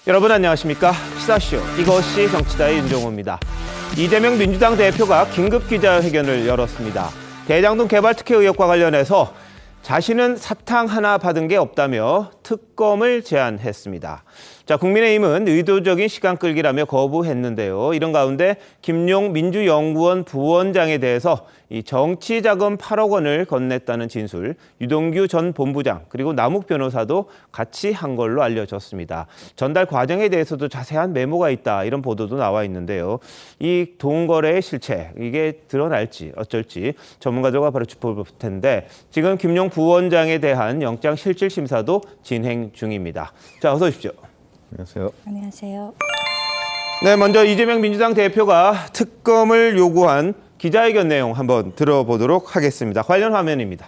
여러분 안녕하십니까? 시사쇼 이것이 정치다의 윤종호입니다. 이재명 민주당 대표가 긴급 기자회견을 열었습니다. 대장동 개발 특혜 의혹과 관련해서 자신은 사탕 하나 받은 게 없다며 특검을 제안했습니다. 자, 국민의힘은 의도적인 시간 끌기라며 거부했는데요. 이런 가운데 김용 민주연구원 부원장에 대해서 이 정치자금 8억 원을 건넸다는 진술, 유동규 전 본부장 그리고 남욱 변호사도 같이 한 걸로 알려졌습니다. 전달 과정에 대해서도 자세한 메모가 있다 이런 보도도 나와 있는데요. 이 돈거래의 실체 이게 드러날지 어쩔지 전문가들과 바로 짚어볼 텐데 지금 김용 부원장에 대한 영장 실질 심사도 진행 중입니다. 자, 어서 오십시오. 안녕하세요. 안녕하세요. 네, 먼저 이재명 민주당 대표가 특검을 요구한 기자회견 내용 한번 들어보도록 하겠습니다. 관련 화면입니다.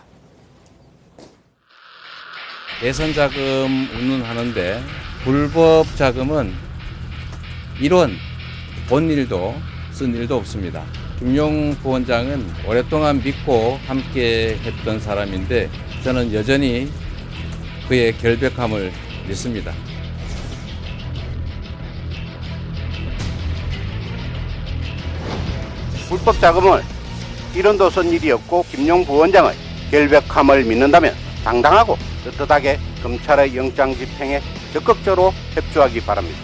예선 자금 운운하는데 불법 자금은 이론 본 일도 쓴 일도 없습니다. 김용 부원장은 오랫동안 믿고 함께 했던 사람인데 저는 여전히 그의 결백함을 믿습니다. 불법 자금을 이론도 쓴 일이 없고 김용 부원장의 결백함을 믿는다면 당당하고 떳떳하게 검찰의 영장 집행에 적극적으로 협조하기 바랍니다.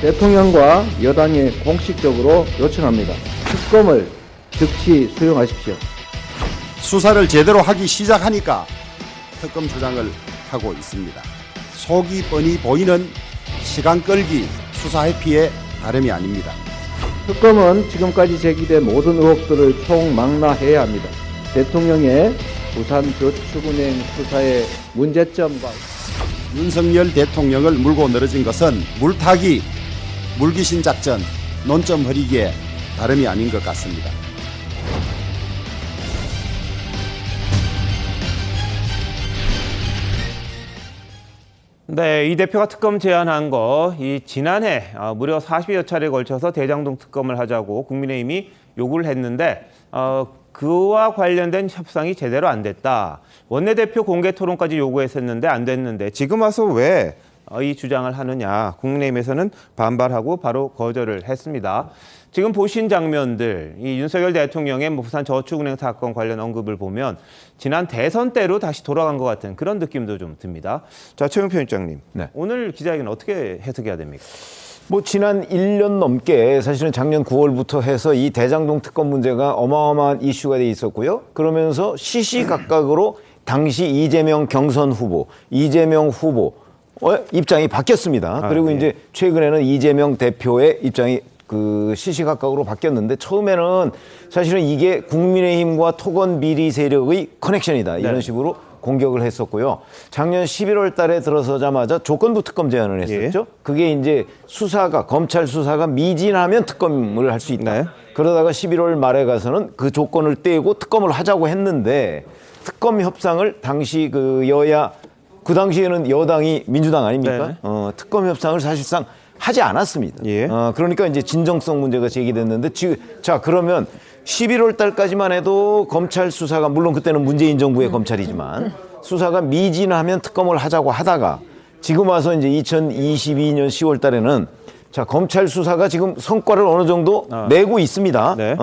대통령과 여당에 공식적으로 요청합니다. 특검을 즉시 수용하십시오. 수사를 제대로 하기 시작하니까 특검 주장을 하고 있습니다. 속이 뻔히 보이는 시간 끌기 수사 회피에 다름이 아닙니다. 특검은 지금까지 제기된 모든 의혹들을 총망라해야 합니다. 대통령의 부산저축은행 수사의 문제점과 윤석열 대통령을 물고 늘어진 것은 물타기, 물귀신 작전, 논점 흐리기에 다름이 아닌 것 같습니다. 네, 이 대표가 특검 제안한 거, 이 지난해 무려 40여 차례에 걸쳐서 대장동 특검을 하자고 국민의힘이 요구를 했는데 그와 관련된 협상이 제대로 안 됐다. 원내대표 공개 토론까지 요구했었는데 안 됐는데 지금 와서 왜 이 주장을 하느냐. 국민의힘에서는 반발하고 바로 거절을 했습니다. 지금 보신 장면들, 이 윤석열 대통령의 부산 저축은행 사건 관련 언급을 보면 지난 대선 때로 다시 돌아간 것 같은 그런 느낌도 좀 듭니다. 자, 최영표 위원장님, 네. 오늘 기자회견 어떻게 해석해야 됩니까? 뭐 지난 1년 넘게 사실은 작년 9월부터 해서 이 대장동 특검 문제가 어마어마한 이슈가 돼 있었고요. 그러면서 시시각각으로 당시 이재명 경선 후보, 이재명 후보 입장이 바뀌었습니다. 그리고 예. 이제 최근에는 이재명 대표의 입장이 시시각각으로 바뀌었는데 처음에는 사실은 이게 국민의힘과 토건 비리 세력의 커넥션이다. 이런 네. 식으로 공격을 했었고요. 작년 11월 달에 들어서자마자 조건부 특검 제안을 했었죠. 그게 이제 검찰 수사가 미진하면 특검을 할 수 있다. 네. 그러다가 11월 말에 가서는 그 조건을 떼고 특검을 하자고 했는데 특검 협상을 당시 그 당시에는 여당이 민주당 아닙니까? 네. 특검 협상을 사실상 하지 않았습니다. 예. 그러니까 이제 진정성 문제가 제기됐는데 그러면 11월 달까지만 해도 검찰 수사가 물론 그때는 문재인 정부의 검찰이지만 수사가 미진하면 특검을 하자고 하다가 지금 와서 이제 2022년 10월 달에는 자, 검찰 수사가 지금 성과를 어느 정도 내고 있습니다. 네.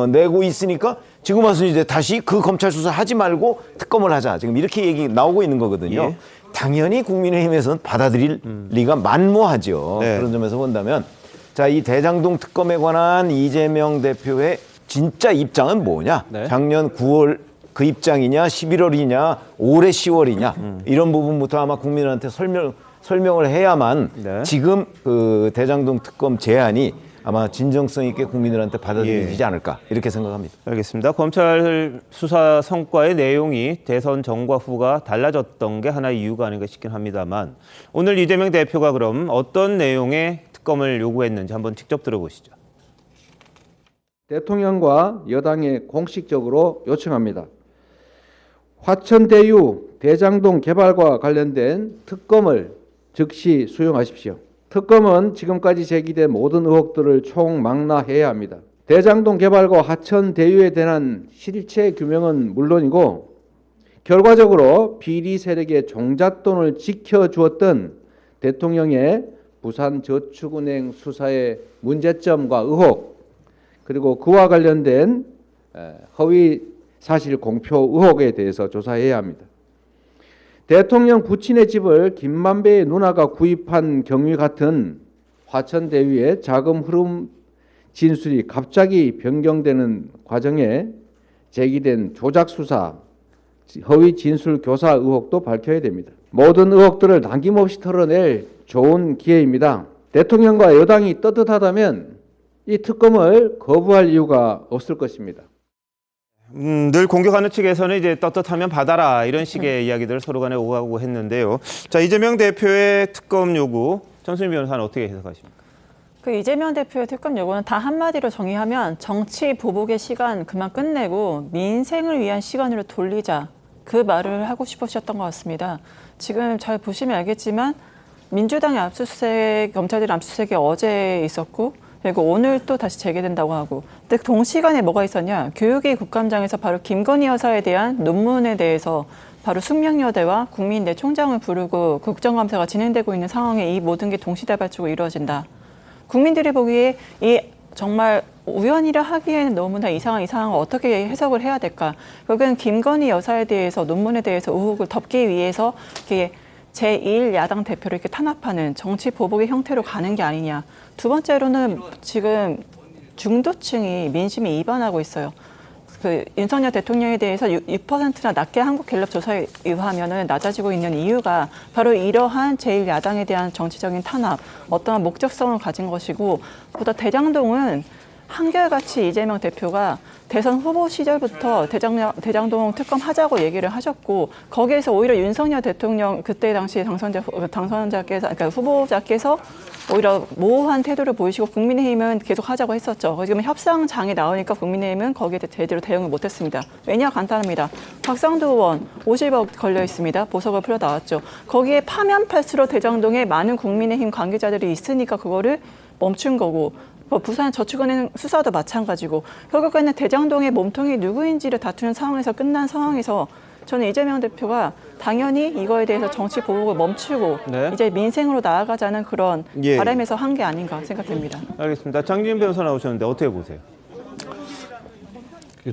내고 있으니까 지금 와서 이제 다시 그 검찰 수사 하지 말고 특검을 하자. 지금 이렇게 얘기 나오고 있는 거거든요. 예. 당연히 국민의힘에서는 받아들일 리가 만무하죠. 네. 그런 점에서 본다면 자, 이 대장동 특검에 관한 이재명 대표의 진짜 입장은 뭐냐? 네. 작년 9월 그 입장이냐, 11월이냐, 올해 10월이냐 이런 부분부터 아마 국민한테 설명을 해야만 네. 지금 그 대장동 특검 제안이 아마 진정성 있게 국민들한테 받아들여지지 않을까 이렇게 생각합니다. 알겠습니다. 검찰 수사 성과의 내용이 대선 전과 후가 달라졌던 게 하나의 이유가 아닌가 싶긴 합니다만 오늘 이재명 대표가 그럼 어떤 내용의 특검을 요구했는지 한번 직접 들어보시죠. 대통령과 여당에 공식적으로 요청합니다. 화천대유 대장동 개발과 관련된 특검을 즉시 수용하십시오. 특검은 지금까지 제기된 모든 의혹들을 총망라해야 합니다. 대장동 개발과 화천대유에 대한 실체 규명은 물론이고 결과적으로 비리 세력의 종잣돈을 지켜주었던 대통령의 부산저축은행 수사의 문제점과 의혹, 그리고 그와 관련된 허위 사실 공표 의혹에 대해서 조사해야 합니다. 대통령 부친의 집을 김만배의 누나가 구입한 경위 같은 화천대유의 자금 흐름 진술이 갑자기 변경되는 과정에 제기된 조작 수사, 허위 진술 교사 의혹도 밝혀야 됩니다. 모든 의혹들을 남김없이 털어낼 좋은 기회입니다. 대통령과 여당이 떳떳하다면 이 특검을 거부할 이유가 없을 것입니다. 늘 공격하는 측에서는 이제 떳떳하면 받아라 이런 식의 이야기들을 서로 간에 오가고 했는데요. 자, 이재명 대표의 특검 요구, 전수민 변호사는 어떻게 해석하십니까? 그 이재명 대표의 특검 요구는 다 한마디로 정의하면 정치 보복의 시간 그만 끝내고 민생을 위한 시간으로 돌리자, 그 말을 하고 싶으셨던 것 같습니다. 지금 잘 보시면 알겠지만 민주당의 압수수색, 검찰들의 압수수색이 어제 있었고 그리고 오늘 또 다시 재개된다고 하고, 근데 동시간에 뭐가 있었냐? 교육위 국감장에서 바로 김건희 여사에 대한 논문에 대해서 바로 숙명여대와 국민대 총장을 부르고 국정감사가 진행되고 있는 상황에 이 모든 게 동시다발적으로 이루어진다. 국민들이 보기에 이 정말 우연이라 하기에는 너무나 이상한 이 상황을 어떻게 해석을 해야 될까? 결국은 김건희 여사에 대해서 논문에 대해서 의혹을 덮기 위해서 이렇게 제1야당 대표를 이렇게 탄압하는 정치 보복의 형태로 가는 게 아니냐. 두 번째로는 지금 중도층이 민심이 이반하고 있어요. 그 윤석열 대통령에 대해서 6%나 낮게 한국갤럽 조사에 의하면은 낮아지고 있는 이유가 바로 이러한 제1야당에 대한 정치적인 탄압, 어떠한 목적성을 가진 것이고, 보다 대장동은 한결같이 이재명 대표가 대선 후보 시절부터 대장동 특검 하자고 얘기를 하셨고, 거기에서 오히려 윤석열 대통령 그때 당시 당선자께서, 그러니까 후보자께서 오히려 모호한 태도를 보이시고 국민의힘은 계속 하자고 했었죠. 지금 협상장에 나오니까 국민의힘은 거기에 제대로 대응을 못했습니다. 왜냐? 간단합니다. 박상도 의원 50억 걸려 있습니다. 보석을 풀어 나왔죠. 거기에 파면 팔수록 대장동에 많은 국민의힘 관계자들이 있으니까 그거를 멈춘 거고, 부산 저축은행 수사도 마찬가지고, 결국에는 대장동의 몸통이 누구인지를 다투는 상황에서 끝난 상황에서 저는 이재명 대표가 당연히 이거에 대해서 정치 보복을 멈추고 이제 민생으로 나아가자는 그런 바람에서 한 게 아닌가 생각됩니다. 알겠습니다. 장진 변호사 나오셨는데 어떻게 보세요?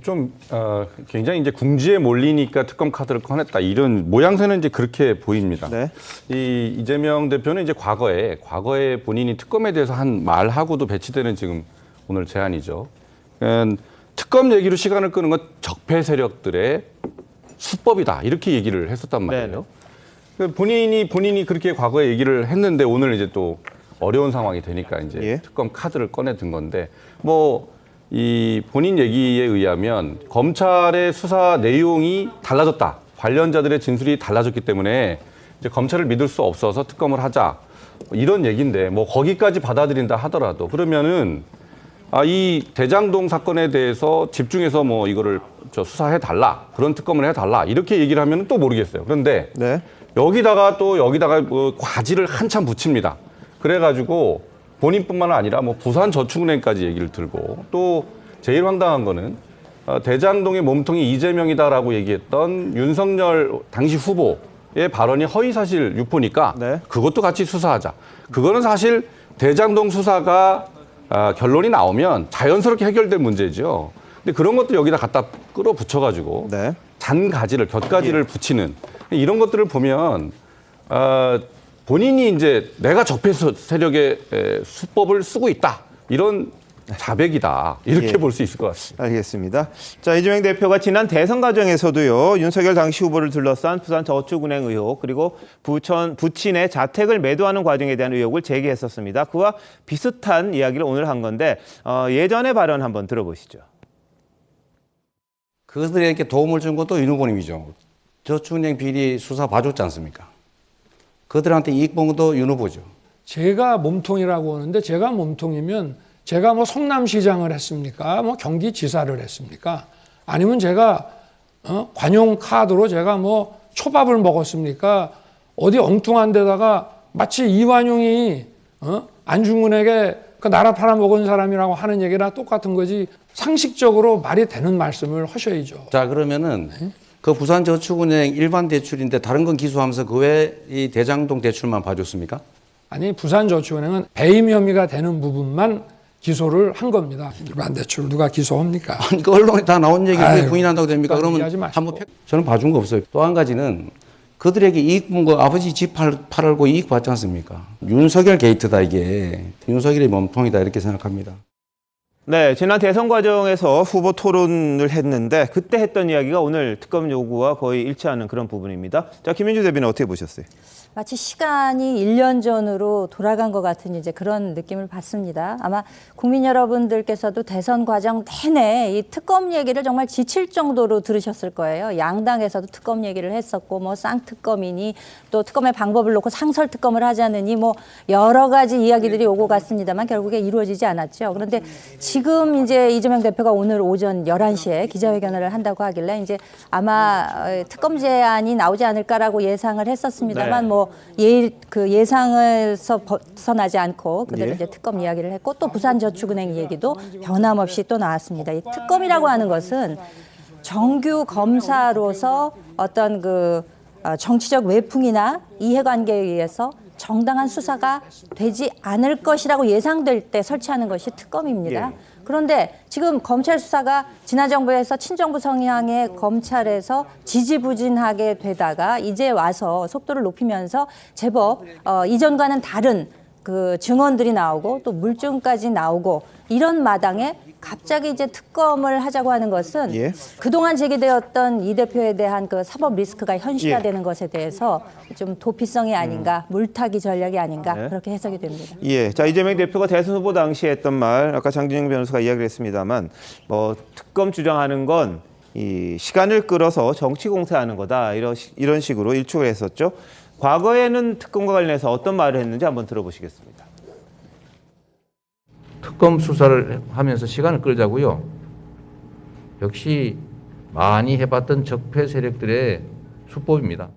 좀 굉장히 이제 궁지에 몰리니까 특검 카드를 꺼냈다, 이런 모양새는 이제 그렇게 보입니다. 네. 이 이재명 대표는 이제 과거에 본인이 특검에 대해서 한 말하고도 배치되는 지금 오늘 제안이죠. 특검 얘기로 시간을 끄는 건 적폐 세력들의 수법이다, 이렇게 얘기를 했었단 말이에요. 본인이 그렇게 과거에 얘기를 했는데 오늘 이제 또 어려운 상황이 되니까 이제 특검 카드를 꺼내든 건데, 이 본인 얘기에 의하면 검찰의 수사 내용이 달라졌다, 관련자들의 진술이 달라졌기 때문에 이제 검찰을 믿을 수 없어서 특검을 하자, 이런 얘기인데, 거기까지 받아들인다 하더라도 그러면은 이 대장동 사건에 대해서 집중해서 이거를 수사해 달라, 그런 특검을 해 달라, 이렇게 얘기를 하면 또 모르겠어요. 그런데 여기다가 과지를 한참 붙입니다. 그래가지고 본인뿐만 아니라 부산저축은행까지 얘기를 들고, 또 제일 황당한 거는 대장동의 몸통이 이재명이다라고 얘기했던 윤석열 당시 후보의 발언이 허위사실 유포니까 그것도 같이 수사하자. 그거는 사실 대장동 수사가 결론이 나오면 자연스럽게 해결될 문제죠. 근데 그런 것도 여기다 갖다 끌어붙여가지고 잔가지를, 곁가지를 붙이는 이런 것들을 보면 본인이 이제 내가 적폐 세력의 수법을 쓰고 있다, 이런 자백이다, 이렇게 볼 수 있을 것 같습니다. 알겠습니다. 자, 이재명 대표가 지난 대선 과정에서도요, 윤석열 당시 후보를 둘러싼 부산저축은행 의혹, 그리고 부친의 자택을 매도하는 과정에 대한 의혹을 제기했었습니다. 그와 비슷한 이야기를 오늘 한 건데, 예전의 발언 한번 들어보시죠. 그들에게 도움을 준 것도 윤 후보님이죠. 저축은행 비리 수사 봐줬지 않습니까? 그들한테 이익 본 것도 윤 후보죠. 제가 몸통이라고 하는데, 제가 몸통이면 제가 성남시장을 했습니까? 경기지사를 했습니까? 아니면 제가 관용 카드로 제가 초밥을 먹었습니까? 어디 엉뚱한 데다가 마치 이완용이 안중근에게 그 나라 팔아먹은 사람이라고 하는 얘기랑 똑같은 거지, 상식적으로 말이 되는 말씀을 하셔야죠. 자, 그러면은 그 부산저축은행 일반 대출인데 다른 건 기소하면서 그 외에 이 대장동 대출만 봐줬습니까? 아니 부산저축은행은 배임 혐의가 되는 부분만 기소를 한 겁니다. 일반 대출 누가 기소합니까? 아니, 그 언론에 다 나온 얘기를 왜 아이고, 부인한다고 됩니까? 그러면 얘기하지 마시고. 한번 저는 봐준 거 없어요. 또 한 가지는 그들에게 이익 본 거 아버지 집 팔고 이익 받지 않습니까? 윤석열 게이트다 이게. 윤석열의 몸통이다 이렇게 생각합니다. 네, 지난 대선 과정에서 후보 토론을 했는데 그때 했던 이야기가 오늘 특검 요구와 거의 일치하는 그런 부분입니다. 자, 김민주 대변인 어떻게 보셨어요? 마치 시간이 1년 전으로 돌아간 것 같은 이제 그런 느낌을 받습니다. 아마 국민 여러분들께서도 대선 과정 내내 이 특검 얘기를 정말 지칠 정도로 들으셨을 거예요. 양당에서도 특검 얘기를 했었고, 뭐 쌍특검이니 또 특검의 방법을 놓고 상설특검을 하자느니 뭐 여러 가지 이야기들이 오고 갔습니다만 결국에 이루어지지 않았죠. 그런데 지금 이제 이재명 대표가 오늘 오전 11시에 기자회견을 한다고 하길래 이제 아마 특검 제안이 나오지 않을까라고 예상을 했었습니다만 네. 뭐 예상에서 벗어나지 않고 그대로 예. 이제 특검 이야기를 했고 또 부산저축은행 얘기도 변함없이 또 나왔습니다. 이 특검이라고 하는 것은 정규 검사로서 어떤 그 정치적 외풍이나 이해관계에 의해서 정당한 수사가 되지 않을 것이라고 예상될 때 설치하는 것이 특검입니다. 예. 그런데 지금 검찰 수사가 지난 정부에서 친정부 성향의 검찰에서 지지부진하게 되다가 이제 와서 속도를 높이면서 제법 이전과는 다른 그 증언들이 나오고 또 물증까지 나오고 이런 마당에 갑자기 이제 특검을 하자고 하는 것은 예. 그동안 제기되었던 이 대표에 대한 그 사법 리스크가 현실화되는 예. 것에 대해서 좀 도피성이 아닌가, 물타기 전략이 아닌가 네. 그렇게 해석이 됩니다. 예, 자 이재명 대표가 대선 후보 당시에 했던 말 아까 장진영 변호사가 이야기를 했습니다만 뭐 특검 주장하는 건 이 시간을 끌어서 정치 공세하는 거다 이런 식으로 일축을 했었죠. 과거에는 특검과 관련해서 어떤 말을 했는지 한번 들어보시겠습니다. 특검 수사를 하면서 시간을 끌자고요. 역시 많이 해봤던 적폐 세력들의 수법입니다.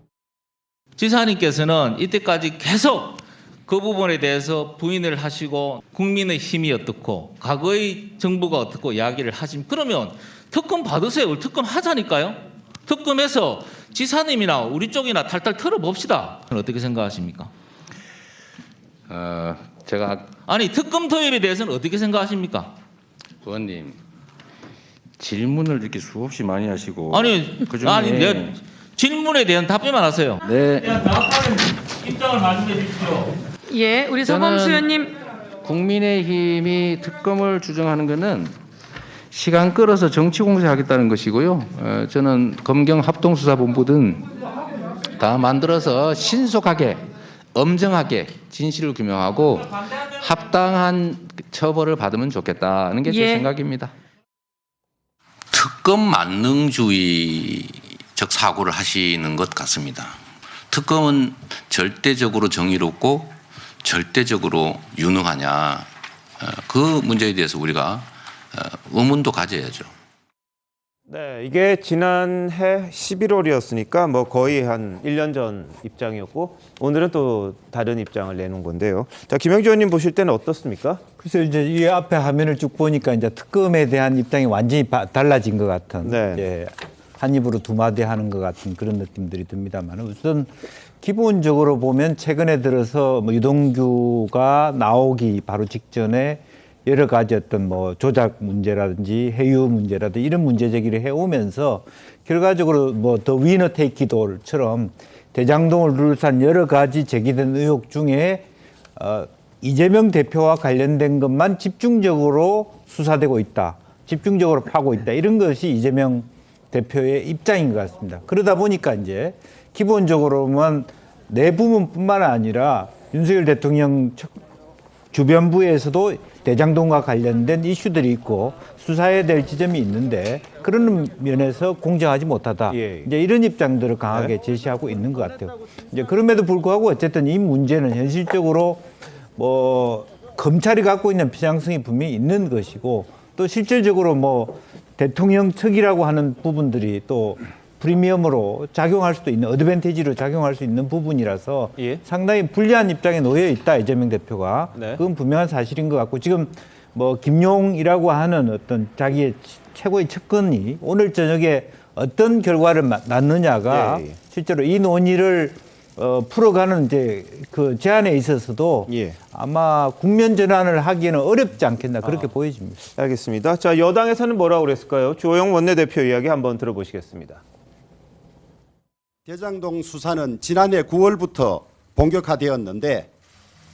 지사님께서는 이때까지 계속 그 부분에 대해서 부인을 하시고 국민의 힘이 어떻고 과거의 정부가 어떻고 이야기를 하시면 그러면 특검 받으세요. 특검 하자니까요. 특검해서 지사님이나 우리 쪽이나 탈탈 털어봅시다. 어떻게 생각하십니까? 제가 아니 특검 도입에 대해서는 어떻게 생각하십니까? 의원님 질문을 이렇게 수없이 많이 하시고 아니 그중에 아니 내 질문에 대한 답변만 하세요. 네. 정확하게 입장을 말씀해 주십시오. 예, 우리 서범수 의원님. 국민의힘이 특검을 주장하는 것은 시간 끌어서 정치 공세하겠다는 것이고요. 저는 검경 합동수사본부 등 다 만들어서 신속하게 엄정하게 진실을 규명하고 합당한 처벌을 받으면 좋겠다는 게 제 예. 생각입니다. 특검 만능주의적 사고를 하시는 것 같습니다. 특검은 절대적으로 정의롭고 절대적으로 유능하냐 그 문제에 대해서 우리가 의문도 가져야죠. 네, 이게 지난해 11월이었으니까 뭐 거의 한 1년 전 입장이었고 오늘은 또 다른 입장을 내놓은 건데요. 자, 김영주 의원님 보실 때는 어떻습니까? 글쎄요, 이제 이 앞에 화면을 쭉 보니까 이제 특검에 대한 입장이 완전히 달라진 것 같은, 네. 이제 한 입으로 두 마디 하는 것 같은 그런 느낌들이 듭니다만 우선 기본적으로 보면 최근에 들어서 뭐 유동규가 나오기 바로 직전에 여러 가지 어떤 뭐 조작 문제라든지 해유 문제라든지 이런 문제 제기를 해오면서 결과적으로 뭐 더 위너 테이키돌처럼 대장동을 둘러싼 여러 가지 제기된 의혹 중에 이재명 대표와 관련된 것만 집중적으로 수사되고 있다. 집중적으로 파고 있다. 이런 것이 이재명 대표의 입장인 것 같습니다. 그러다 보니까 이제 기본적으로만 내 부문뿐만 아니라 윤석열 대통령 주변부에서도 대장동과 관련된 이슈들이 있고 수사해야 될 지점이 있는데 그런 면에서 공정하지 못하다. 예. 이제 이런 입장들을 강하게 제시하고 있는 것 같아요. 이제 그럼에도 불구하고 어쨌든 이 문제는 현실적으로 뭐 검찰이 갖고 있는 편향성이 분명히 있는 것이고 또 실질적으로 뭐 대통령 측이라고 하는 부분들이 또 프리미엄으로 작용할 수도 있는 어드밴티지로 작용할 수 있는 부분이라서 예. 상당히 불리한 입장에 놓여 있다 이재명 대표가. 네. 그건 분명한 사실인 것 같고 지금 뭐 김용이라고 하는 어떤 자기의 최고의 측근이 오늘 저녁에 어떤 결과를 낳느냐가 예, 예. 실제로 이 논의를 풀어가는 이제 그 제안에 있어서도 예. 아마 국면 전환을 하기에는 어렵지 않겠나 그렇게 보여집니다. 알겠습니다. 자, 여당에서는 뭐라고 그랬을까요? 주호영 원내대표 이야기 한번 들어보시겠습니다. 대장동 수사는 지난해 9월부터 본격화되었는데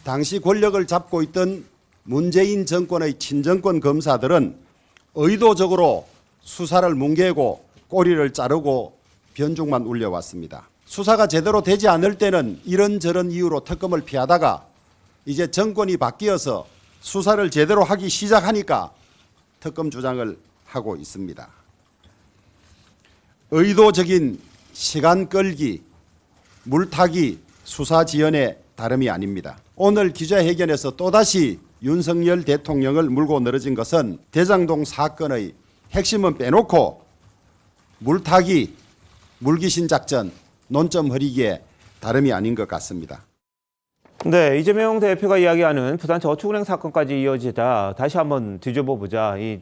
당시 권력을 잡고 있던 문재인 정권의 친정권 검사들은 의도적으로 수사를 뭉개고 꼬리를 자르고 변죽만 울려왔습니다. 수사가 제대로 되지 않을 때는 이런저런 이유로 특검을 피하다가 이제 정권이 바뀌어서 수사를 제대로 하기 시작하니까 특검 주장을 하고 있습니다. 의도적인 시간 끌기, 물타기 수사 지연의 다름이 아닙니다. 오늘 기자회견에서 또다시 윤석열 대통령을 물고 늘어진 것은 대장동 사건의 핵심은 빼놓고 물타기, 물귀신 작전, 논점 흐리기에 다름이 아닌 것 같습니다. 네, 이재명 대표가 이야기하는 부산저축은행 사건까지 이어지다 다시 한번 뒤져보자. 이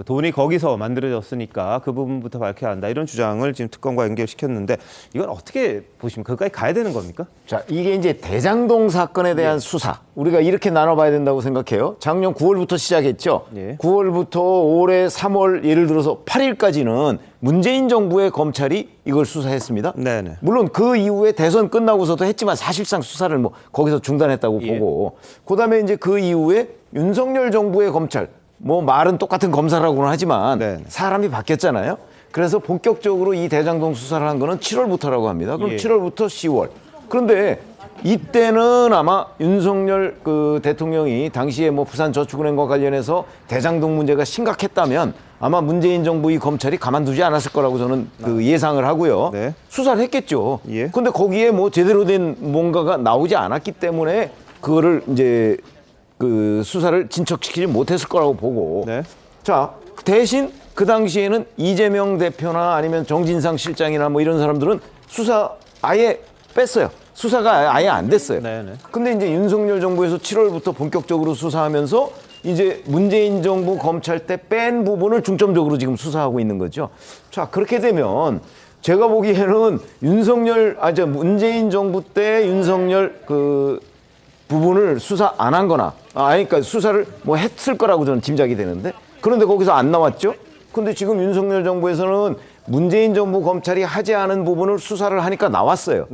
돈이 거기서 만들어졌으니까 그 부분부터 밝혀야 한다. 이런 주장을 지금 특검과 연결시켰는데 이건 어떻게 보십니까? 그까지 가야 되는 겁니까? 자, 이게 이제 대장동 사건에 대한 수사. 우리가 이렇게 나눠봐야 된다고 생각해요. 작년 9월부터 시작했죠. 9월부터 올해 3월 예를 들어서 8일까지는 문재인 정부의 검찰이 이걸 수사했습니다. 네네. 물론 그 이후에 대선 끝나고서도 했지만 사실상 수사를 뭐 거기서 중단했다고 보고 그다음에 이제 그 이후에 윤석열 정부의 검찰 뭐 말은 똑같은 검사라고는 하지만 사람이 바뀌었잖아요. 그래서 본격적으로 이 대장동 수사를 한 거는 7월부터라고 합니다. 그럼 7월부터 10월. 그런데 이때는 아마 윤석열 그 대통령이 당시에 뭐 부산저축은행과 관련해서 대장동 문제가 심각했다면 아마 문재인 정부 이 검찰이 가만두지 않았을 거라고 저는 그 예상을 하고요. 수사를 했겠죠. 근데 거기에 뭐 제대로 된 뭔가가 나오지 않았기 때문에 그거를 이제 그 수사를 진척시키지 못했을 거라고 보고 자 대신 그 당시에는 이재명 대표나 아니면 정진상 실장이나 뭐 이런 사람들은 수사 아예 뺐어요. 수사가 아예 안 됐어요. 근데 이제 윤석열 정부에서 7월부터 본격적으로 수사하면서 이제 문재인 정부 검찰 때 뺀 부분을 중점적으로 지금 수사하고 있는 거죠. 자 그렇게 되면 제가 보기에는 문재인 정부 때 윤석열 그 부분을 수사 안 한 거나 그러니까 수사를 뭐 했을 거라고 저는 짐작이 되는데 그런데 거기서 안 나왔죠. 근데 지금 윤석열 정부에서는 문재인 정부 검찰이 하지 않은 부분을 수사를 하니까 나왔어요.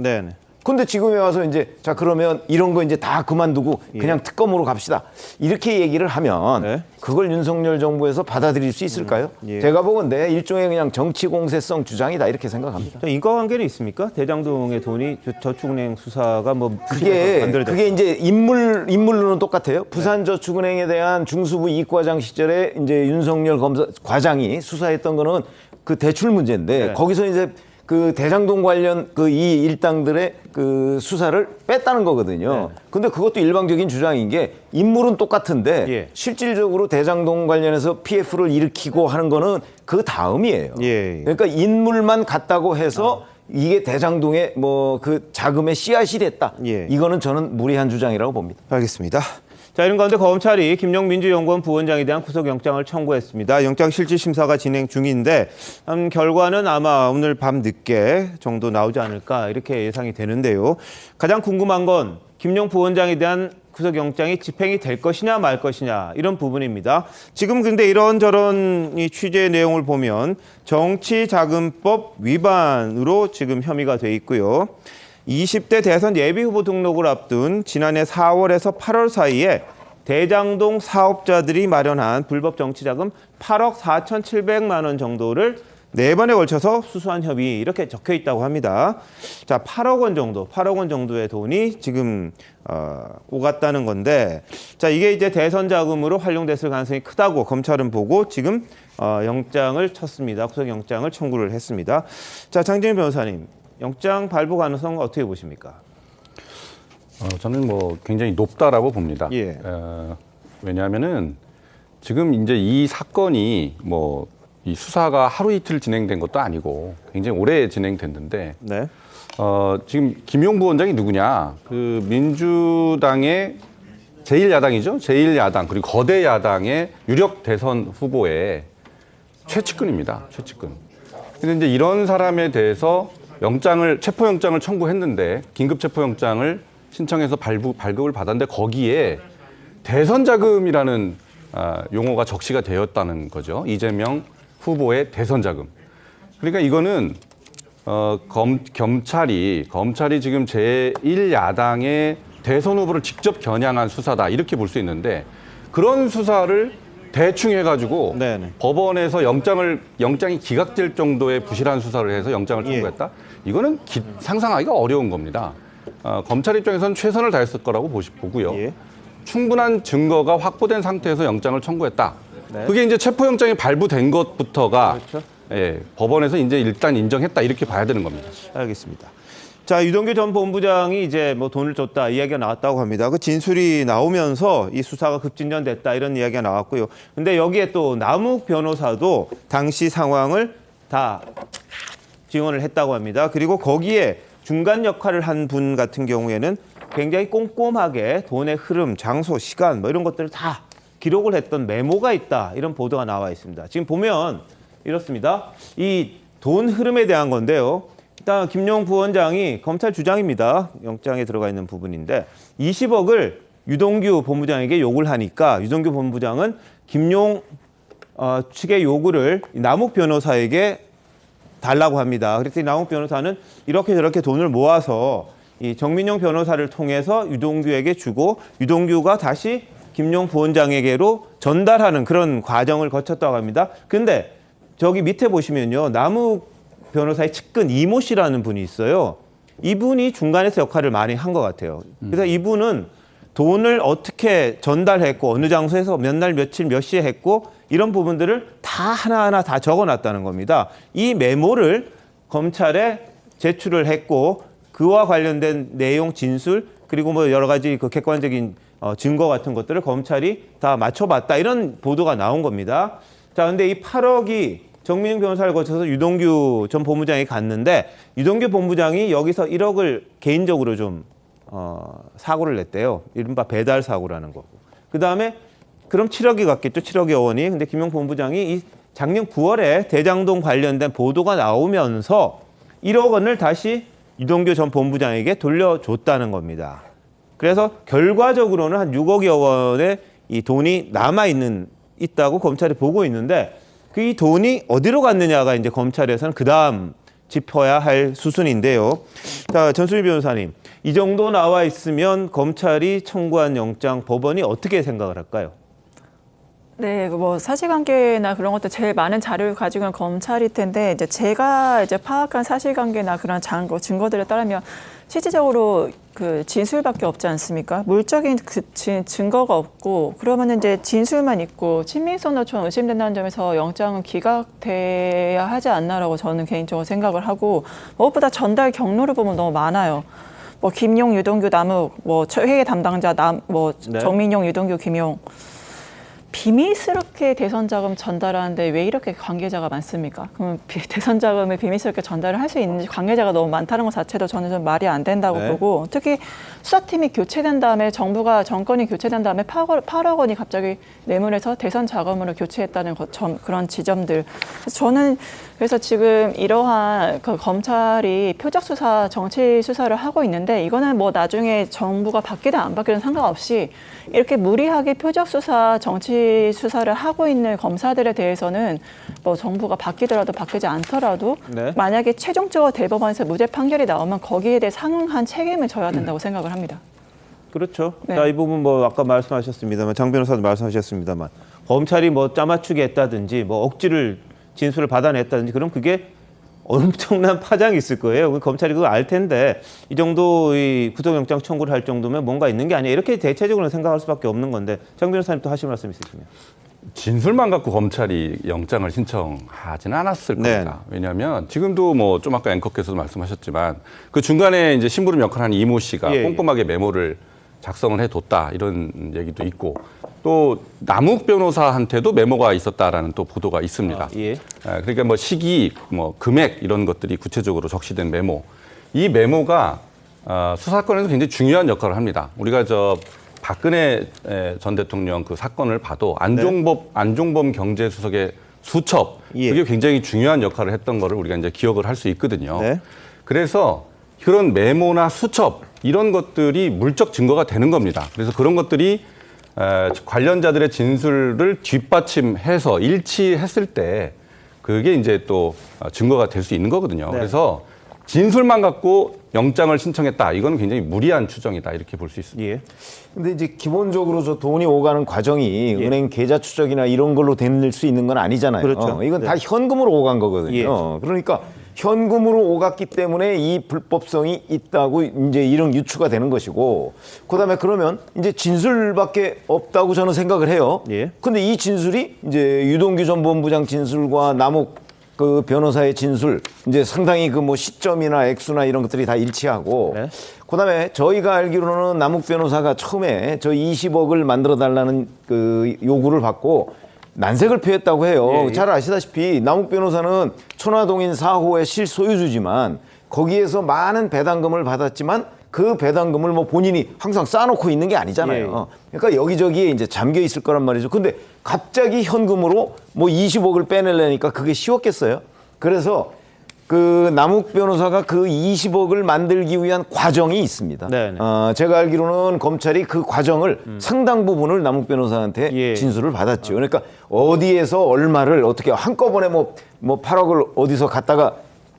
근데 지금에 와서 이제 자 그러면 이런 거 이제 다 그만두고 그냥 특검으로 갑시다. 이렇게 얘기를 하면 그걸 윤석열 정부에서 받아들일 수 있을까요? 제가 보건대 일종의 그냥 정치 공세성 주장이다 이렇게 생각합니다. 인과관계는 있습니까? 대장동의 돈이 저축은행 수사가 뭐 그게 이제 인물로는 똑같아요. 부산저축은행에 대한 중수부 이과장 시절에 이제 윤석열 과장이 수사했던 거는 그 대출 문제인데 거기서 이제 그 대장동 관련 그 이 일당들의 그 수사를 뺐다는 거거든요. 근데 그것도 일방적인 주장인 게 인물은 똑같은데 실질적으로 대장동 관련해서 PF를 일으키고 하는 거는 그 다음이에요. 그러니까 인물만 같다고 해서 이게 대장동의 뭐 그 자금의 씨앗이 됐다. 이거는 저는 무리한 주장이라고 봅니다. 알겠습니다. 자, 이런 가운데 검찰이 김영민주연구원 부원장에 대한 구속영장을 청구했습니다. 영장 실질 심사가 진행 중인데 결과는 아마 오늘 밤 늦게 정도 나오지 않을까 이렇게 예상이 되는데요. 가장 궁금한 건 김영 부원장에 대한 구속영장이 집행이 될 것이냐 말 것이냐 이런 부분입니다. 지금 근데 이런저런 이 취재 내용을 보면 정치자금법 위반으로 지금 혐의가 돼 있고요. 20대 대선 예비후보 등록을 앞둔 지난해 4월에서 8월 사이에 대장동 사업자들이 마련한 불법 정치자금 8억 4,700만 원 정도를 4번에 걸쳐서 수수한 혐의 이렇게 적혀 있다고 합니다. 자, 8억 원 정도의 돈이 지금 오갔다는 건데 자, 이게 이제 대선 자금으로 활용됐을 가능성이 크다고 검찰은 보고 지금 영장을 쳤습니다. 구속영장을 청구를 했습니다. 자, 장재민 변호사님. 영장 발부 가능성 어떻게 보십니까? 저는 뭐 굉장히 높다라고 봅니다. 왜냐하면은 지금 이제 이 사건이 뭐 이 수사가 하루 이틀 진행된 것도 아니고 굉장히 오래 진행됐는데 지금 김용 부원장이 누구냐? 그 민주당의 제1야당이죠. 제1야당 그리고 거대 야당의 유력 대선 후보의 최측근입니다. 최측근. 근데 이제 이런 사람에 대해서 체포영장을 청구했는데 긴급 체포영장을 신청해서 발급을 받았는데 거기에 대선자금이라는 용어가 적시가 되었다는 거죠. 이재명 후보의 대선자금. 그러니까 이거는 검찰이 지금 제1야당의 대선 후보를 직접 겨냥한 수사다 이렇게 볼 수 있는데 그런 수사를 대충 해가지고 법원에서 영장이 기각될 정도의 부실한 수사를 해서 영장을 청구했다. 이거는 상상하기가 어려운 겁니다. 검찰 입장에서는 최선을 다했을 거라고 보고요. 충분한 증거가 확보된 상태에서 영장을 청구했다. 그게 이제 체포영장이 발부된 것부터가 법원에서 이제 일단 인정했다 이렇게 봐야 되는 겁니다. 알겠습니다. 자, 유동규 전 본부장이 이제 뭐 돈을 줬다 이야기가 나왔다고 합니다. 그 진술이 나오면서 이 수사가 급진전됐다 이런 이야기가 나왔고요. 근데 여기에 또 남욱 변호사도 당시 상황을 다 증언을 했다고 합니다. 그리고 거기에 중간 역할을 한 분 같은 경우에는 굉장히 꼼꼼하게 돈의 흐름, 장소, 시간 뭐 이런 것들을 다 기록을 했던 메모가 있다 이런 보도가 나와 있습니다. 지금 보면 이렇습니다. 이 돈 흐름에 대한 건데요. 일단 김용 부원장이 검찰 주장입니다. 영장에 들어가 있는 부분인데 20억을 유동규 본부장에게 요구를 하니까 유동규 본부장은 김용 측의 요구를 남욱 변호사에게 달라고 합니다. 그랬더니 남욱 변호사는 이렇게 저렇게 돈을 모아서 이 정민용 변호사를 통해서 유동규에게 주고 유동규가 다시 김용 부원장에게로 전달하는 그런 과정을 거쳤다고 합니다. 근데 저기 밑에 보시면요. 남욱 변호사의 측근 이모 씨라는 분이 있어요. 이분이 중간에서 역할을 많이 한 것 같아요. 그래서 이분은 돈을 어떻게 전달했고 어느 장소에서 몇 날 며칠 몇 시에 했고 이런 부분들을 다 하나하나 다 적어놨다는 겁니다. 이 메모를 검찰에 제출을 했고 그와 관련된 내용 진술 그리고 뭐 여러 가지 그 객관적인 증거 같은 것들을 검찰이 다 맞춰봤다 이런 보도가 나온 겁니다. 자, 근데 이 8억이 정민용 변호사를 거쳐서 유동규 전 본부장이 갔는데 유동규 본부장이 여기서 1억을 개인적으로 좀 사고를 냈대요. 이른바 배달 사고라는 거고. 그다음에 그럼 7억이 갔겠죠. 7억여 원이. 근데 김용 본부장이 이 작년 9월에 대장동 관련된 보도가 나오면서 1억 원을 다시 유동규 전 본부장에게 돌려줬다는 겁니다. 그래서 결과적으로는 한 6억여 원의 이 돈이 있다고 검찰이 보고 있는데 그 이 돈이 어디로 갔느냐가 이제 검찰에서는 그 다음 짚어야 할 수순인데요. 자, 전수미 변호사님, 이 정도 나와 있으면 검찰이 청구한 영장 법원이 어떻게 생각을 할까요? 네, 뭐 사실관계나 그런 것도 제일 많은 자료를 가지고 있는 검찰일 텐데 이제 제가 파악한 사실관계나 그런 증거들에 따르면 실질적으로 그 진술밖에 없지 않습니까? 물적인 증거가 없고 그러면 이제 진술만 있고 친밀성도처럼 의심된다는 점에서 영장은 기각돼야 하지 않나라고 저는 개인적으로 생각을 하고 무엇보다 전달 경로를 보면 너무 많아요. 뭐 김용, 유동규, 남욱, 뭐 회계 담당자 정민용, 유동규, 김용. 비밀스럽게 대선 자금 전달하는데 왜 이렇게 관계자가 많습니까? 그러면 대선 자금을 비밀스럽게 전달을 할 수 있는지 관계자가 너무 많다는 것 자체도 저는 좀 말이 안 된다고 보고 특히 수사팀이 교체된 다음에 정권이 교체된 다음에 8억 원이 갑자기 뇌물에서 대선 자금으로 교체했다는 그런 지점들. 저는 그래서 지금 이러한 그 검찰이 표적 수사, 정치 수사를 하고 있는데 이거는 뭐 나중에 정부가 바뀌든 안 바뀌든 상관없이 이렇게 무리하게 표적 수사, 정치 수사를 하고 있는 검사들에 대해서는 뭐 정부가 바뀌더라도 바뀌지 않더라도 만약에 최종적으로 대법원에서 무죄 판결이 나오면 거기에 대해 상응한 책임을 져야 된다고 생각을 합니다. 그렇죠. 자, 이 부분 뭐 아까 말씀하셨습니다만 장 변호사도 말씀하셨습니다만 검찰이 뭐 짜맞추게 했다든지 뭐 억지를 진술을 받아냈다든지 그럼 그게 엄청난 파장이 있을 거예요. 검찰이 그거 알 텐데 이 정도 이 구속영장 청구를 할 정도면 뭔가 있는 게 아니야. 이렇게 대체적으로 생각할 수밖에 없는 건데 장 변호사님 또 하실 말씀 있으시면. 진술만 갖고 검찰이 영장을 신청하지는 않았을 겁니다. 왜냐하면 지금도 뭐 좀 아까 앵커께서도 말씀하셨지만 그 중간에 이제 심부름 역할을 하는 이모 씨가 꼼꼼하게 메모를 작성을 해뒀다 이런 얘기도 있고 또 남욱 변호사한테도 메모가 있었다라는 또 보도가 있습니다. 그러니까 뭐 시기, 뭐 금액 이런 것들이 구체적으로 적시된 메모. 이 메모가 수사권에서 굉장히 중요한 역할을 합니다. 우리가 박근혜 전 대통령 그 사건을 봐도 안종범 경제수석의 수첩 예. 그게 굉장히 중요한 역할을 했던 거를 우리가 이제 기억을 할 수 있거든요. 네. 그래서 그런 메모나 수첩 이런 것들이 물적 증거가 되는 겁니다. 그래서 그런 것들이 관련자들의 진술을 뒷받침해서 일치했을 때 그게 이제 또 증거가 될 수 있는 거거든요. 네. 그래서 진술만 갖고 영장을 신청했다. 이건 굉장히 무리한 추정이다. 이렇게 볼 수 있습니다. 예. 근데 이제 기본적으로 저 돈이 오가는 과정이 은행 계좌 추적이나 이런 걸로 될 수 있는 건 아니잖아요. 그렇죠. 이건 네. 다 현금으로 오간 거거든요. 예. 그러니까 현금으로 오갔기 때문에 이 불법성이 있다고 이제 이런 유추가 되는 것이고, 그다음에 그러면 이제 진술밖에 없다고 저는 생각을 해요. 예. 근데 이 진술이 이제 유동규 전 본부장 진술과 남욱 그 변호사의 진술 이제 상당히 그 뭐 시점이나 액수나 이런 것들이 다 일치하고, 네. 그다음에 저희가 알기로는 남욱 변호사가 처음에 저 20억을 만들어 달라는 그 요구를 받고 난색을 표했다고 해요. 예. 잘 아시다시피 남욱 변호사는 천화동인 4호의 실소유주지만 거기에서 많은 배당금을 받았지만 그 배당금을 뭐 본인이 항상 쌓아놓고 있는 게 아니잖아요. 그러니까 여기저기에 이제 잠겨 있을 거란 말이죠. 근데 갑자기 현금으로 뭐 20억을 빼내려니까 그게 쉬웠겠어요? 그래서 그 남욱 변호사가 그 20억을 만들기 위한 과정이 있습니다. 네네. 제가 알기로는 검찰이 그 과정을 상당 부분을 남욱 변호사한테 예. 진술을 받았죠. 그러니까 어디에서 얼마를 어떻게 한꺼번에 뭐 8억을 어디서 갖다가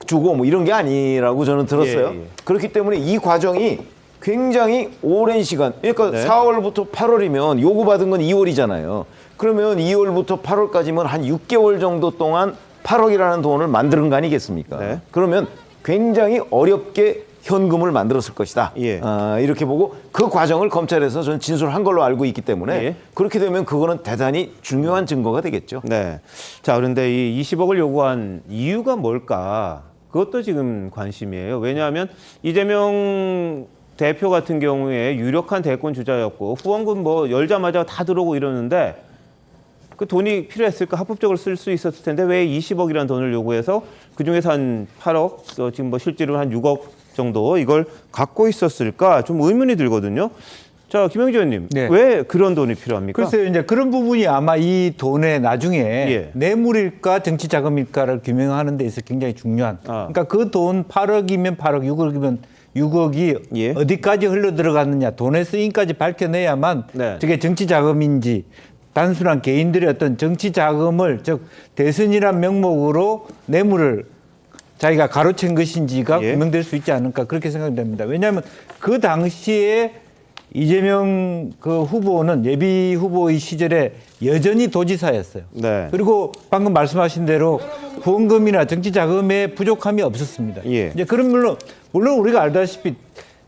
주고 뭐 이런 게 아니라고 저는 들었어요. 예, 예. 그렇기 때문에 이 과정이 굉장히 오랜 시간, 그러니까 네. 4월부터 8월이면 요구받은 건 2월이잖아요. 그러면 2월부터 8월까지면 한 6개월 정도 동안 8억이라는 돈을 만드는 거 아니겠습니까? 네. 그러면 굉장히 어렵게 현금을 만들었을 것이다. 예. 이렇게 보고 그 과정을 검찰에서 저는 진술한 걸로 알고 있기 때문에 예. 그렇게 되면 그거는 대단히 중요한 증거가 되겠죠. 네. 자, 그런데 이 20억을 요구한 이유가 뭘까? 그것도 지금 관심이에요. 왜냐하면 이재명 대표 같은 경우에 유력한 대권 주자였고 후원금 뭐 열자마자 다 들어오고 이러는데 그 돈이 필요했을까? 합법적으로 쓸 수 있었을 텐데 왜 20억이라는 돈을 요구해서 그중에서 한 8억, 지금 뭐 실제로 한 6억 정도 이걸 갖고 있었을까? 좀 의문이 들거든요. 자, 김영주 의원님, 네. 왜 그런 돈이 필요합니까? 글쎄요, 이제 그런 부분이 아마 이 돈의 나중에 예. 뇌물일까 정치 자금일까를 규명하는 데 있어 굉장히 중요한. 그러니까 그 돈 8억이면 8억, 6억이면 6억이 예. 어디까지 흘러 들어갔느냐, 돈의 쓰임까지 밝혀내야만 네. 저게 정치 자금인지 단순한 개인들의 어떤 정치 자금을, 즉 대선이란 명목으로 뇌물을 자기가 가로챈 것인지가 예. 규명될 수 있지 않을까 그렇게 생각됩니다. 왜냐하면 그 당시에 이재명 그 후보는 예비 후보의 시절에 여전히 도지사였어요. 네. 그리고 방금 말씀하신 대로 후원금이나 정치 자금에 부족함이 없었습니다. 예. 이제 그런 물론 우리가 알다시피